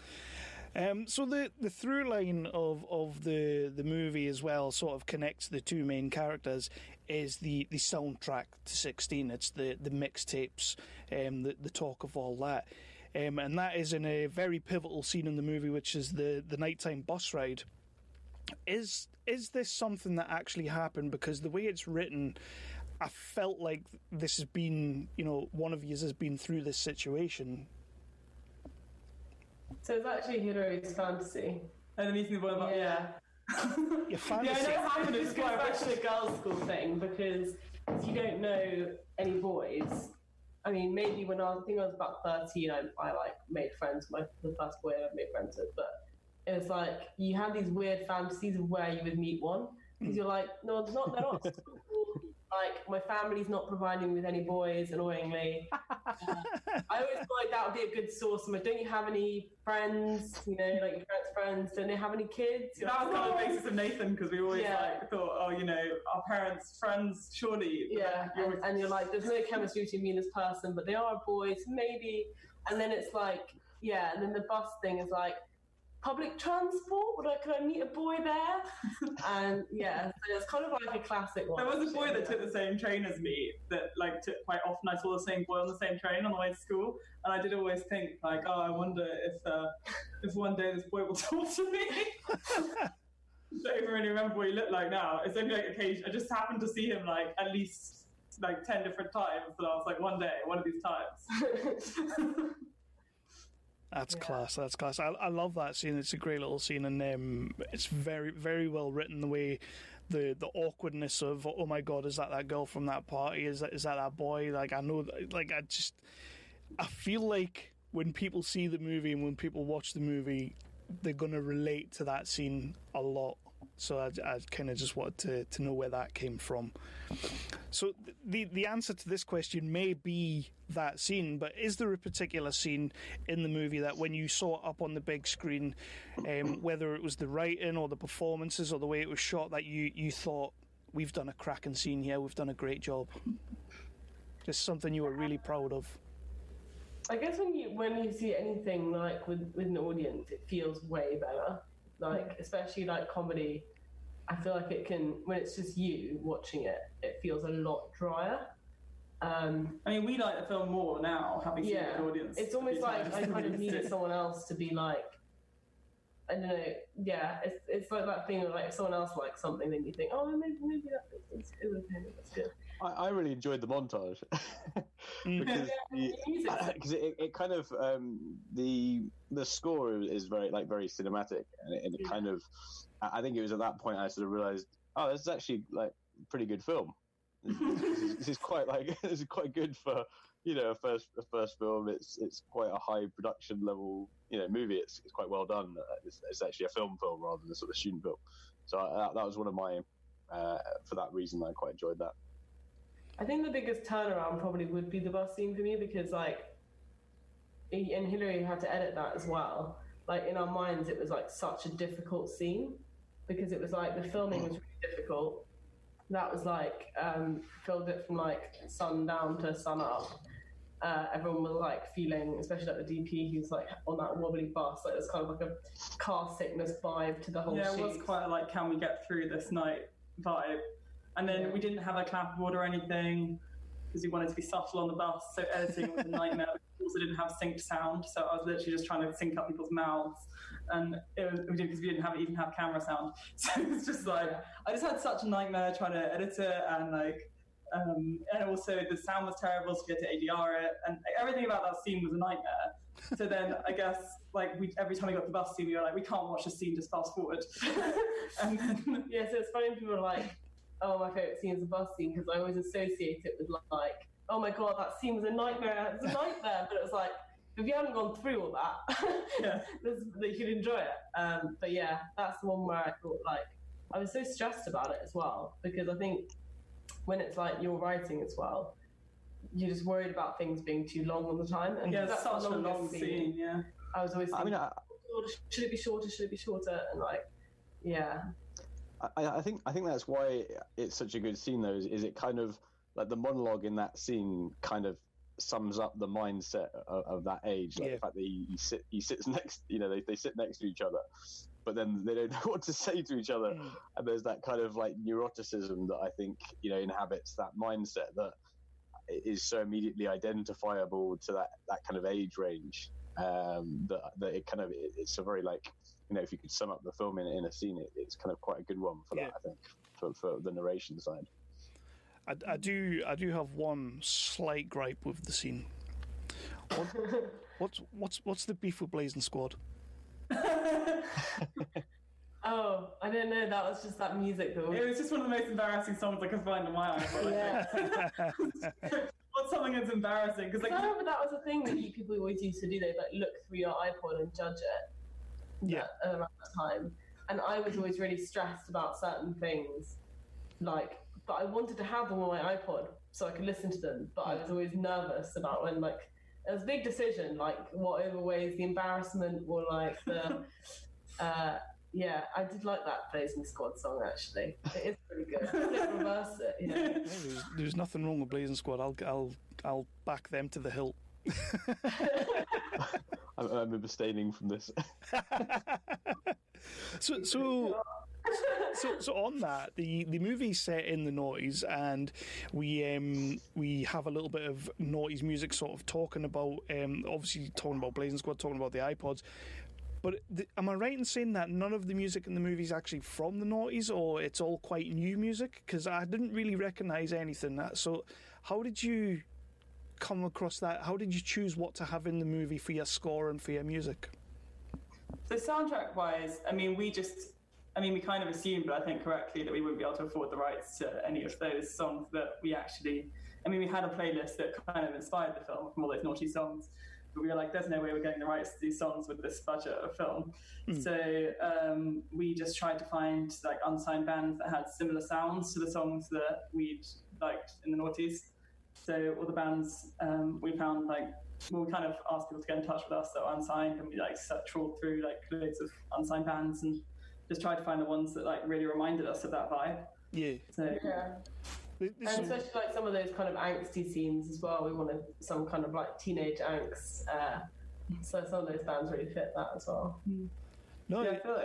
So the through line of the movie as well sort of connects the two main characters is the soundtrack to 16. It's the mixtapes, the talk of all that. And that is in a very pivotal scene in the movie, which is the nighttime bus ride. Is this something that actually happened? Because the way it's written, I felt like this has been, one of you has been through this situation. So it's actually Hilary's fantasy. And the meeting one about Your fantasy. Yeah, I know it happened. It's quite actually a girls' school thing because you don't know any boys. I mean, maybe when I think I was about 13, I made friends. The first boy I made friends with, but it was like you had these weird fantasies of where you would meet one because you're like, no, they're not. Like my family's not providing with any boys, annoyingly. I always thought like, that would be a good source. I'm like, don't you have any friends? Like your parents' friends? Don't they have any kids? That was kind of the basis of Nathan because we always thought, our parents' friends, surely. Yeah, and you're like, there's no chemistry between me and this person, but they are boys, maybe. And then it's like, and then the bus thing is like, public transport? Could I meet a boy there? And so it's kind of like a classic one. There was a boy that took the same train as me that took quite often. I saw the same boy on the same train on the way to school, and I did always think I wonder if one day this boy will talk to me. I don't even really remember what he looked like now. It's only occasion. I just happened to see him at least 10 different times, and I was like, one day, one of these times. That's class. That's class. I love that scene. It's a great little scene, and it's very, very well written. The way, the awkwardness of, oh my god, is that girl from that party? Is that boy? I know. I feel like when people see the movie and when people watch the movie, they're gonna relate to that scene a lot. So I kind of just wanted to know where that came from. So the answer to this question may be that scene, but is there a particular scene in the movie that when you saw it up on the big screen, whether it was the writing or the performances or the way it was shot, that you thought, we've done a cracking scene here, we've done a great job? Just something you were really proud of? I guess when you see anything with an audience, it feels way better. Especially comedy, I feel like it can, when it's just you watching it, it feels a lot drier. I mean, we like the film more now, having seen an audience. It's almost like I kind of needed someone else to be I don't know, it's like that thing of if someone else likes something, then you think, oh, maybe that's good. I really enjoyed the montage because it kind of the score is very cinematic, and it kind of, I think it was at that point I sort of realized, oh, this is actually a pretty good film. This is quite good for a first film. It's quite a high production level movie. It's quite well done. It's actually a film rather than a sort of student film. So that was one of my for that reason I quite enjoyed that. I think the biggest turnaround probably would be the bus scene for me because and Hilary had to edit that as well. In our minds, it was such a difficult scene because it was the filming was really difficult. That was filmed it from sun down to sun up. Everyone was feeling, especially the DP, he was on that wobbly bus. It was kind of a car sickness vibe to the whole shoot. It was quite can we get through this night vibe. And then we didn't have a clapboard or anything because we wanted to be subtle on the bus. So editing was a nightmare. We also didn't have synced sound. So I was literally just trying to sync up people's mouths. And because we didn't even have camera sound. So it was just I just had such a nightmare trying to edit it. And also the sound was terrible, so we had to ADR it. And everything about that scene was a nightmare. So then I guess every time we got to the bus scene, we were we can't watch the scene, just fast forward. And then so it's funny when people are oh, my favourite scene is the bus scene, because I always associate it with, like, oh my god, that scene was a nightmare, it's a nightmare. But it was like, if you haven't gone through all that, you could enjoy it. But yeah, that's the one where I thought, like, I was so stressed about it as well, because I think when it's like you're writing as well, you're just worried about things being too long all the time. And that's such a long scene. Yeah, I was always thinking, should it be shorter? Should it be shorter? And like, yeah. I think that's why it's such a good scene, though. Is it kind of like the monologue in that scene kind of sums up the mindset of that age, like the fact that he sits next, they sit next to each other, but then they don't know what to say to each other, and there's that kind of like neuroticism that I think inhabits that mindset that is so immediately identifiable to that kind of age range, that it kind of it's a very like, if you could sum up the film in a scene, it's kind of quite a good one for that, I think, for the narration side. I do have one slight gripe with the scene. What's the beef with Blazing Squad? Oh, I don't know. That was just that music. It was just one of the most embarrassing songs I could find on my iPod. What's something that's embarrassing? Because I remember that was a thing that people always used to do. They'd like look through your iPod and judge it. Around that time, and I was always really stressed about certain things, like. But I wanted to have them on my iPod so I could listen to them. But I was always nervous about when, like, it was a big decision, like, what overweighs the embarrassment or, like, the... yeah, I did like that Blazing Squad song, actually. It is pretty good. Let's reverse it, There's nothing wrong with Blazing Squad. I'll back them to the hilt. I'm abstaining from this. So on that, the movie's set in the noughties, and we have a little bit of noughties music, sort of talking about obviously talking about Blazing Squad, talking about the iPods. But am I right in saying that none of the music in the movie is actually from the noughties, or it's all quite new music? Because I didn't really recognise anything. So how did you come across that? How did you choose what to have in the movie for your score and for your music? So soundtrack-wise, we kind of assumed, but I think correctly, that we wouldn't be able to afford the rights to any of those songs that we actually... we had a playlist that kind of inspired the film from all those naughty songs, but we were like, there's no way we're getting the rights to these songs with this budget of film. So we just tried to find like unsigned bands that had similar sounds to the songs that we'd liked in the noughties. So all the bands we found, we kind of asked people to get in touch with us that were unsigned, and we trawled through loads of unsigned bands and just tried to find the ones that really reminded us of that vibe. Yeah. So, and especially some of those kind of angsty scenes as well. We wanted some kind of teenage angst. So some of those bands really fit that as well. No, I feel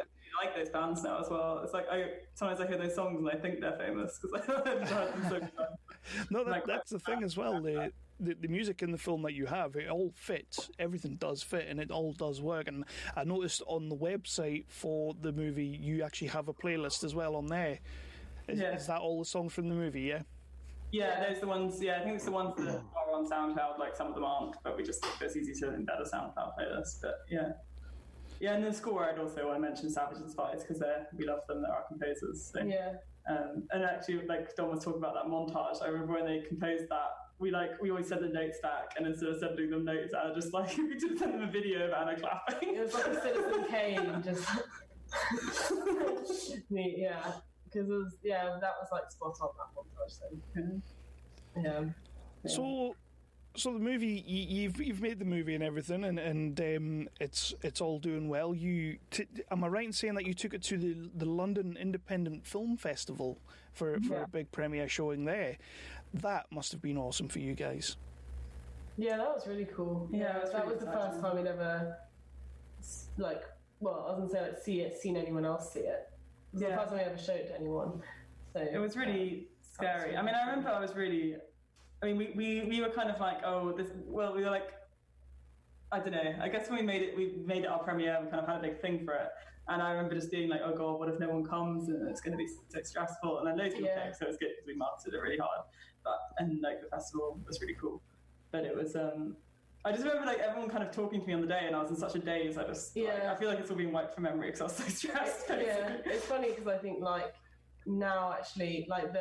like those bands now as well. It's like sometimes I hear those songs and I think they're famous because I've heard them so much. No, that's the thing as well. The music in the film that you have, it all fits. Everything does fit, and it all does work. And I noticed on the website for the movie, you actually have a playlist as well on there. Is that all the songs from the movie? Yeah. Yeah, those are the ones. Yeah, I think it's the ones that are on SoundCloud. Some of them aren't, but it's easy to embed a SoundCloud playlist. But yeah. Yeah, and the score, I'd also want to mention Savage and Spice because we love them. They're our composers. So. Yeah. And actually, Don was talking about that montage. I remember when they composed that, we always send the notes back, and instead of sending them notes, Anna just we just sent them a video of Anna clapping. It was like a Citizen Kane, just yeah, because it was that was spot on, that montage thing. Yeah. So the movie, you've made the movie and everything, and it's all doing well. Am I right in saying that you took it to the London Independent Film Festival for a big premiere showing there? That must have been awesome for you guys. Yeah, that was really cool. Yeah, that was the first time we'd ever I was gonna say seen anyone else see it. It was the first time we ever showed it to anyone. So it was really scary. I remember I was really. We were kind of we were I don't know. I guess when we made it our premiere. We kind of had a big thing for it, and I remember just being oh god, what if no one comes and it's going to be so stressful? And then loads of people came, so it was good because we marketed it really hard. And the festival was really cool, but it was. I just remember everyone kind of talking to me on the day, and I was in such a daze. I feel like it's all being wiped from memory because I was so stressed. Yeah, it's funny because I think now actually, like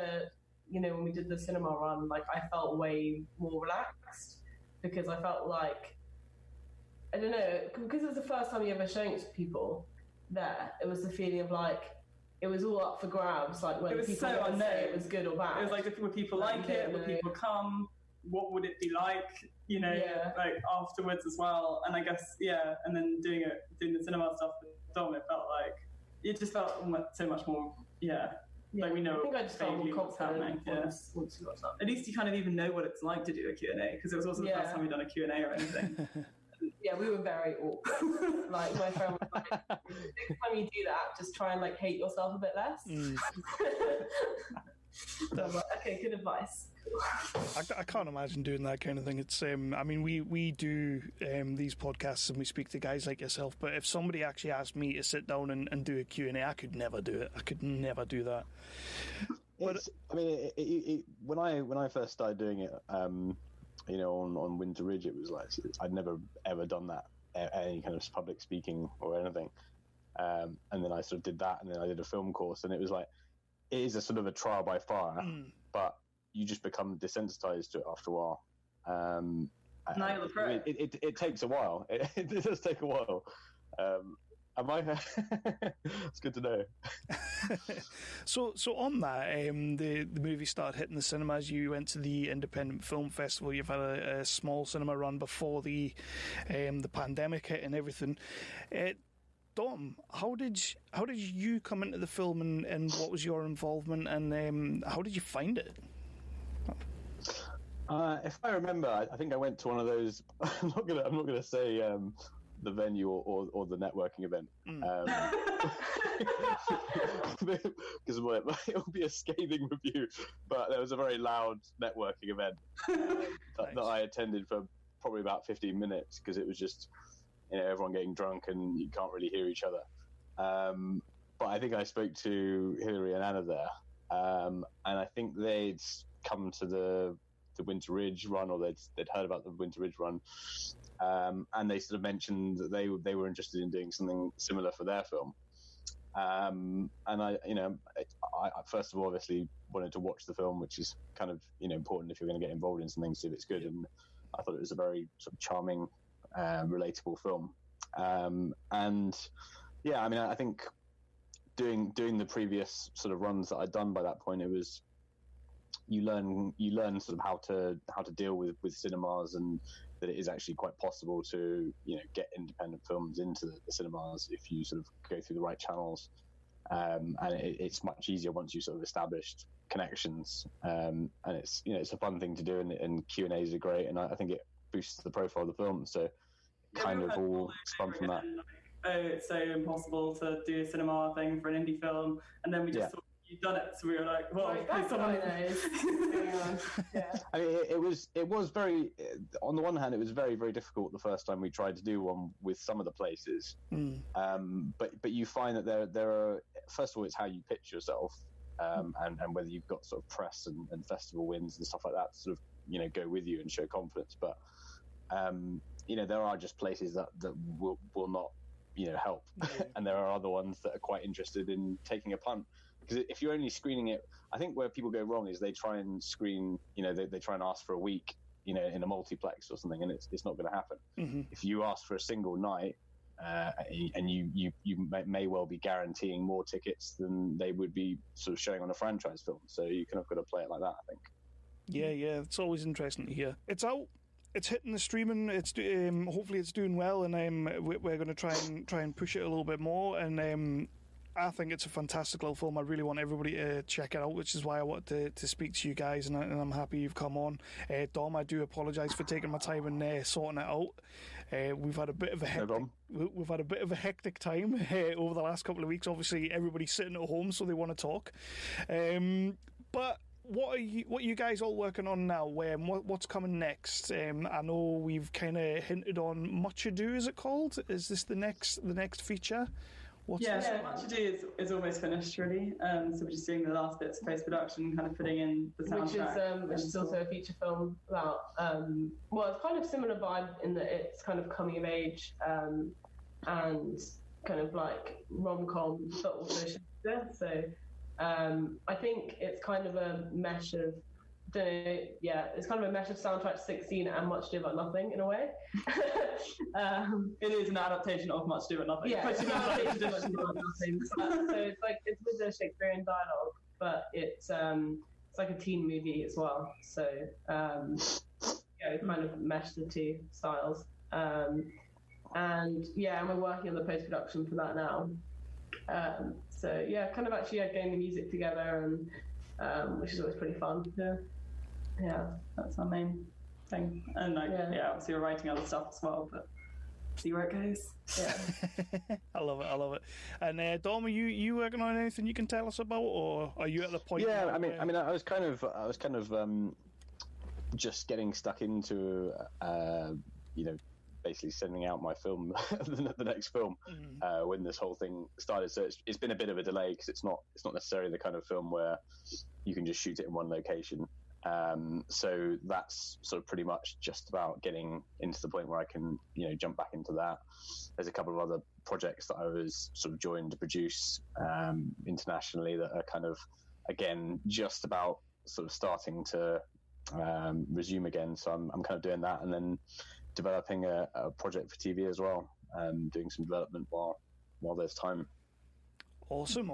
when we did the cinema run, like I felt way more relaxed because I felt like, I don't know, because it was the first time you ever showing it to people there, it was the feeling of like, it was all up for grabs, like when people so would say it was good or bad. It was like, would people like it? Would people come? What would it be like? Like afterwards as well. And I guess, and then doing the cinema stuff with Dom, it just felt so much more, like we know. I think I just felt more confident once we got started. At least you kind of even know what it's like to do a Q&A, because it was also the first time we'd done a Q&A or anything. Yeah, we were very awkward. Like my friend was like, next time you do that, just try and like hate yourself a bit less. So I'm like, okay, good advice. I can't imagine doing that kind of thing. It's I mean, we do these podcasts and we speak to guys like yourself, but if somebody actually asked me to sit down and do a Q&A, I could never do it. I could never do that. But I mean, when I first started doing it, on Winter Ridge, it was like I'd never ever done that, any kind of public speaking or anything. And then I sort of did that, and then I did a film course, and it was like, it is a sort of a trial by fire, but you just become desensitized to it after a while. Now you're the pro. It takes a while. It does take a while. Am I? It's good to know. So on that, the movie started hitting the cinemas. You went to the Independent Film Festival. You've had a small cinema run before the pandemic hit and everything. Dom, how did you come into the film, and what was your involvement, and how did you find it? If I remember, I think I went to one of those. I'm not gonna say the venue or the networking event, because it will be a scathing review. But there was a very loud networking event that I attended for probably about 15 minutes, because it was just everyone getting drunk and you can't really hear each other. But I think I spoke to Hilary and Anna there, and I think they'd come to the Winter Ridge run, or they'd heard about the Winter Ridge run, and they sort of mentioned that they were interested in doing something similar for their film. And I first of all obviously wanted to watch the film, which is kind of important if you're going to get involved in something, see if it's good. And I thought it was a very sort of charming, relatable film. And yeah, I mean, I think doing the previous sort of runs that I'd done by that point, it was you learn sort of how to deal with cinemas, and that it is actually quite possible to get independent films into the cinemas if you sort of go through the right channels, and it's much easier once you sort of established connections, and it's a fun thing to do, and Q&As are great, and I think it boosts the profile of the film, so kind of all spun from that. It's so impossible to do a cinema thing for an indie film, and then we just thought you'd done it, so we were like, well, someone knows. I mean, it was very, on the one hand, it was very, very difficult the first time we tried to do one with some of the places, but you find that there are, first of all, it's how you pitch yourself, and whether you've got sort of press and festival wins and stuff like that to sort of go with you and show confidence, but there are just places that will not help, and there are other ones that are quite interested in taking a punt, because if you're only screening it, I think where people go wrong is they try and screen, they try and ask for a week, in a multiplex or something, and it's not going to happen. If you ask for a single night, and you may well be guaranteeing more tickets than they would be sort of showing on a franchise film, so you kind of got to play it like that, I think. Yeah, it's always interesting to hear. It's out. It's hitting the streaming. It's hopefully it's doing well, and we're going to try and push it a little bit more. And I think it's a fantastic little film. I really want everybody to check it out, which is why I wanted to speak to you guys, and I'm happy you've come on. Dom, I do apologise for taking my time and sorting it out. We've had a bit of a hectic time over the last couple of weeks. Obviously, everybody's sitting at home, so they want to talk. But what are you guys all working on now? What's coming next? I know we've kind of hinted on Much Ado. Is it called? Is this the next feature? Much Ado is almost finished, really. So we're just doing the last bits of post-production, kind of putting in the soundtrack. Which is also a feature film about, it's kind of similar vibe in that it's kind of coming of age, and kind of like rom-com, but also Shakespeare. So I think it's kind of a mesh of, it's kind of a mesh of Soundtrack 16 and Much Ado About Nothing in a way. It is an adaptation of Much Ado About Nothing. Yeah, it's an adaptation of Much Ado About Nothing. So it's like, it's with the Shakespearean dialogue, but it's like a teen movie as well. So it kind of meshed the two styles. And we're working on the post-production for that now. Kind of actually getting the music together, and which is always pretty fun. Yeah, that's our main thing. And obviously we're writing other stuff as well, but see where it goes. Yeah. I love it. And Dom, are you working on anything you can tell us about, or are you at the point? Yeah, I mean, I was kind of just getting stuck into basically sending out my film, the next film, when this whole thing started. So it's been a bit of a delay because it's not necessarily the kind of film where you can just shoot it in one location. So that's sort of pretty much just about getting into the point where I can, jump back into that. There's a couple of other projects that I was sort of joined to produce internationally that are kind of, again, just about sort of starting to resume again. So I'm kind of doing that, and then developing a project for TV as well, doing some development while there's time. Awesome.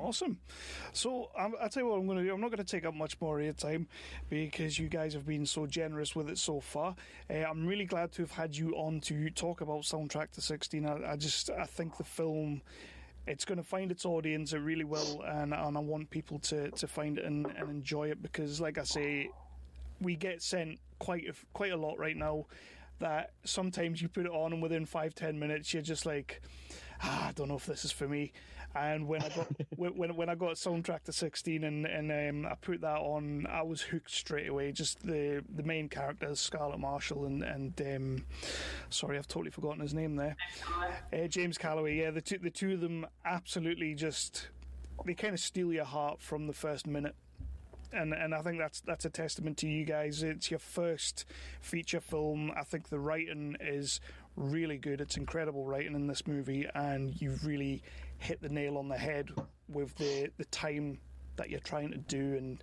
So I'll tell you what I'm going to do. I'm not going to take up much more of your time because you guys have been so generous with it so far. I'm really glad to have had you on to talk about Soundtrack to 16. I think the film, it's going to find its audience. It really will, and I want people to find it and enjoy it because, like I say, we get sent quite a lot right now. That sometimes you put it on and within 5-10 minutes you're just like, I don't know if this is for me. And when I got when I got Soundtrack to 16 and I put that on, I was hooked straight away. Just the main characters, Scarlett Marshall and sorry, I've totally forgotten his name there. James Calloway. Yeah, the two of them absolutely just, they kind of steal your heart from the first minute. And I think that's a testament to you guys. It's your first feature film. I think the writing is really good. It's incredible writing in this movie, and you've really hit the nail on the head with the time that you're trying to do. And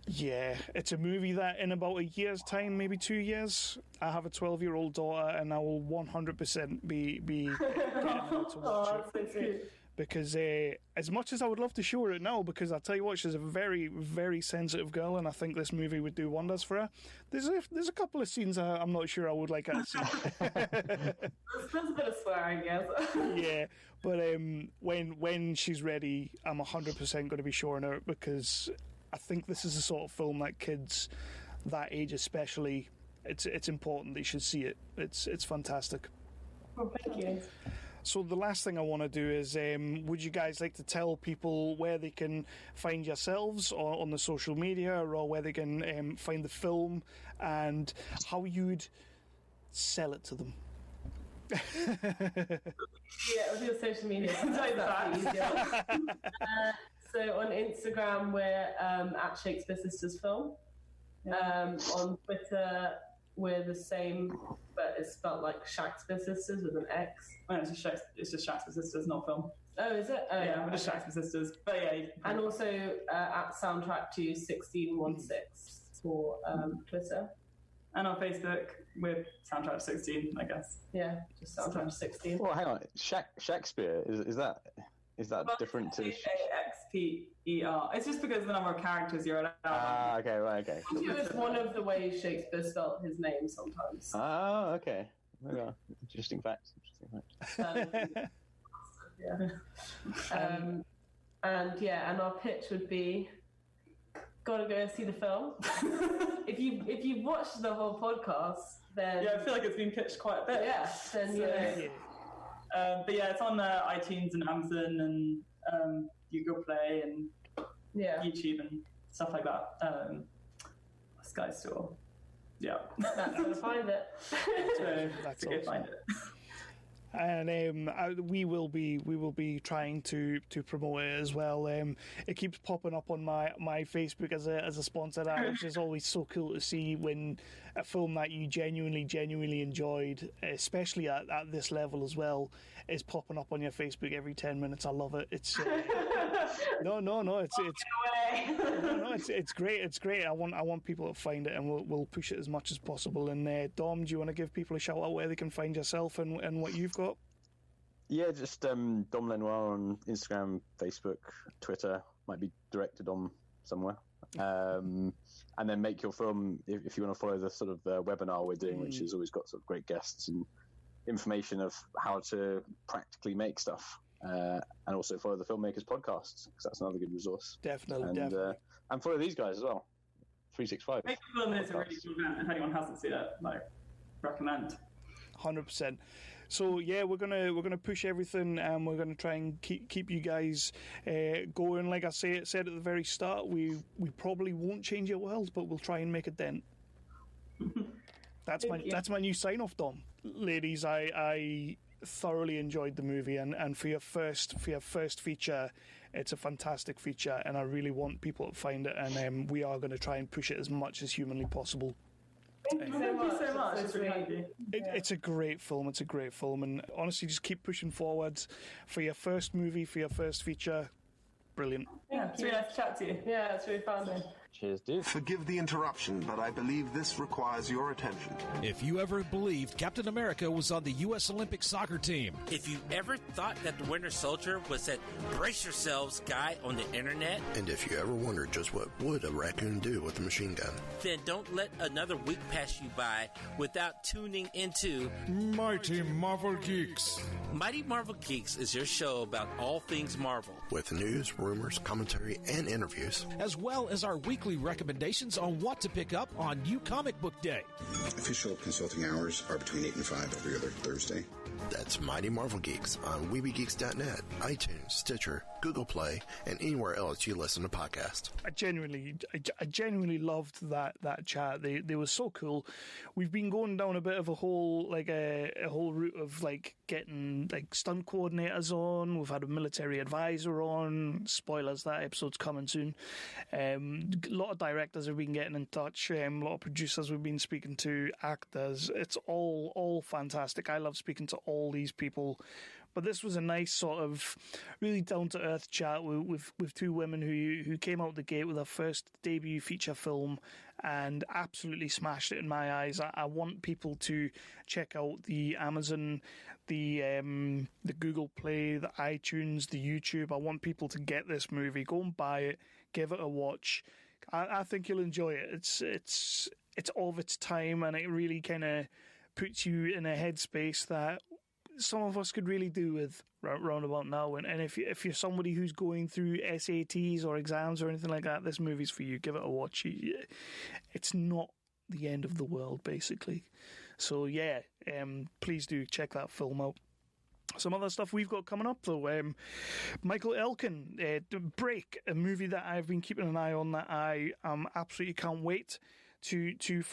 yeah, it's a movie that in about a year's time, maybe 2 years, I have a 12-year-old daughter, and I will 100% be getting her to watch it. Because as much as I would love to show her it now, because I tell you what, she's a very, very sensitive girl, and I think this movie would do wonders for her. There's a couple of scenes I'm not sure I would like her to see. There's a bit of swearing, yes. Yeah, but when she's ready, I'm 100% going to be showing her it, because I think this is the sort of film that kids that age especially, it's important they should see it. It's fantastic. Well, thank you. So the last thing I want to do is, would you guys like to tell people where they can find yourselves or on the social media, or where they can find the film, and how you'd sell it to them? With your social media. So on Instagram, we're at Shakespeare Sisters Film. On Twitter, we're the same, but it's spelled like Shakespeare Sisters with an X. Oh, it's just Shakespeare Sisters, not film. Oh, is it? Oh, yeah, we're just Shakespeare Sisters. But yeah, and also at Soundtrack to 1616 for Twitter. And on Facebook with Soundtrack 16, I guess. Yeah, just Soundtrack 16. Well, hang on, Shakespeare is that different to? Shakespeare. It's just because the number of characters you're allowed. Okay, right, okay. It's one of the ways Shakespeare spelled his name sometimes. Oh, okay. Yeah. Interesting fact. And our pitch would be, gotta go and see the film. if you've watched the whole podcast, then I feel like it's been pitched quite a bit. Yeah, then but yeah, it's on iTunes and Amazon and Google Play and YouTube and stuff like that. Sky Store. Yeah, that's where to find it. That's to go find it. And we will be trying to promote it as well. It keeps popping up on my Facebook as a sponsored ad, which is always so cool to see when a film that you genuinely enjoyed, especially at this level as well, is popping up on your Facebook every 10 minutes. I love it. It's it's great. It's great. I want people to find it, and we'll push it as much as possible. And Dom, do you want to give people a shout out where they can find yourself and what you've got? Yeah, just Dom Lenoir on Instagram, Facebook, Twitter. Might be directed on somewhere. And then Make Your Film, if you want to follow the sort of webinar we're doing, which has always got sort of great guests and information of how to practically make stuff. And also follow the Filmmakers podcast, because that's another good resource. Definitely. And follow these guys as well. 365. Make Your Film is a really cool event. If anyone hasn't seen it, recommend. 100%. So yeah, we're gonna push everything, and we're gonna try and keep you guys going. Like I said at the very start, we probably won't change your world, but we'll try and make a dent. That's my new sign off, Dom. Ladies, I thoroughly enjoyed the movie, and for your first feature, it's a fantastic feature, and I really want people to find it, and we are going to try and push it as much as humanly possible. Thank you so much. It's really happy. It's a great film. It's a great film, and honestly, just keep pushing forward for your first movie, for your first feature. Brilliant. Yeah, it's really nice to chat to you. Yeah, it's really fun. Cheers, dude. Forgive the interruption, but I believe this requires your attention. If you ever believed Captain America was on the U.S. Olympic soccer team. If you ever thought that the Winter Soldier was that brace yourselves guy on the internet. And if you ever wondered just what would a raccoon do with a machine gun. Then don't let another week pass you by without tuning into Mighty Marvel Geeks. Mighty Marvel Geeks is your show about all things Marvel. With news, rumors, commentary, and interviews. As well as our weekly recommendations on what to pick up on New Comic Book Day. Official consulting hours are between 8 and 5 every other Thursday. That's Mighty Marvel Geeks on WeebieGeeks.net, iTunes, Stitcher, Google Play, and anywhere else you listen to podcasts. I genuinely loved that chat. They were so cool. We've been going down a bit of a whole route of getting stunt coordinators on. We've had a military advisor on. Spoilers, that episode's coming soon. A lot of directors have been getting in touch. A lot of producers we've been speaking to, actors. It's all fantastic. I love speaking to all these people. But this was a nice sort of really down-to-earth chat with two women who came out the gate with their first debut feature film and absolutely smashed it in my eyes. I want people to check out the Amazon, the Google Play, the iTunes, the YouTube. I want people to get this movie. Go and buy it. Give it a watch. I think you'll enjoy it. It's of its time, and it really kind of puts you in a headspace that some of us could really do with round about now. And if you're somebody who's going through SATs or exams or anything like that, this movie's for you. Give it a watch. It's not the end of the world, basically. So yeah, please do check that film out. Some other stuff we've got coming up, though. Michael Elkin, Break, a movie that I've been keeping an eye on that I absolutely can't wait for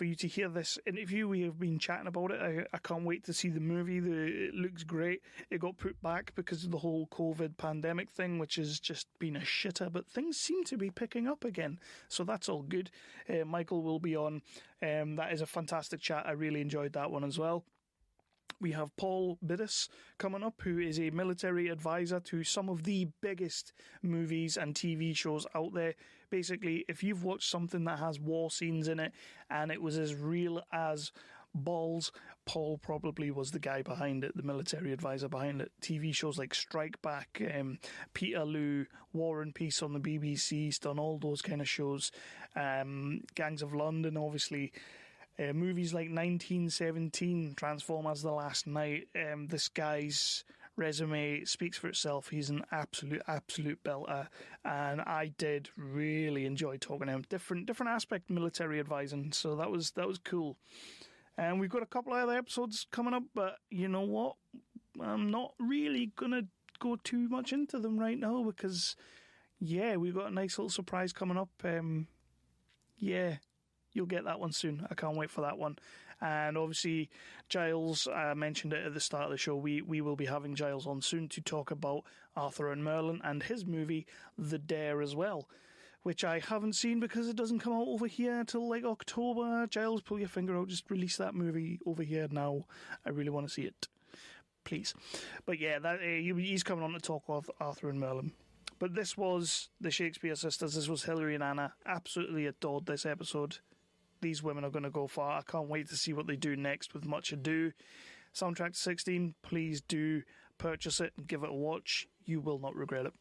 you to hear this interview. We have been chatting about it. I can't wait to see the movie. It looks great. It got put back because of the whole COVID pandemic thing, which has just been a shitter, but things seem to be picking up again, so that's all good. Michael will be on. That is a fantastic chat. I really enjoyed that one as well. We have Paul Biddis coming up, who is a military advisor to some of the biggest movies and TV shows out there. Basically, if you've watched something that has war scenes in it and it was as real as balls, Paul probably was the guy behind it, the military advisor behind it. TV shows like Strike Back, Peterloo, War and Peace on the BBC, he's done all those kind of shows. Gangs of London, obviously. Movies like 1917, Transformers The Last Night. This guy's resume speaks for itself. He's an absolute belter, and I did really enjoy talking to him. Different aspect military advising, so that was cool. And we've got a couple of other episodes coming up, but you know what? I'm not really gonna go too much into them right now because, yeah, we've got a nice little surprise coming up. Yeah. You'll get that one soon. I can't wait for that one. And obviously, Giles, mentioned it at the start of the show, we will be having Giles on soon to talk about Arthur and Merlin and his movie, The Dare, as well, which I haven't seen because it doesn't come out over here till like October. Giles, pull your finger out, just release that movie over here now. I really want to see it. Please. But yeah, he's coming on to talk of Arthur and Merlin. But this was the Shakespeare Sisters. This was Hilary and Anna. Absolutely adored this episode. These women are going to go far. I can't wait to see what they do next with Much Ado. Soundtrack to 16, please do purchase it and give it a watch. You will not regret it.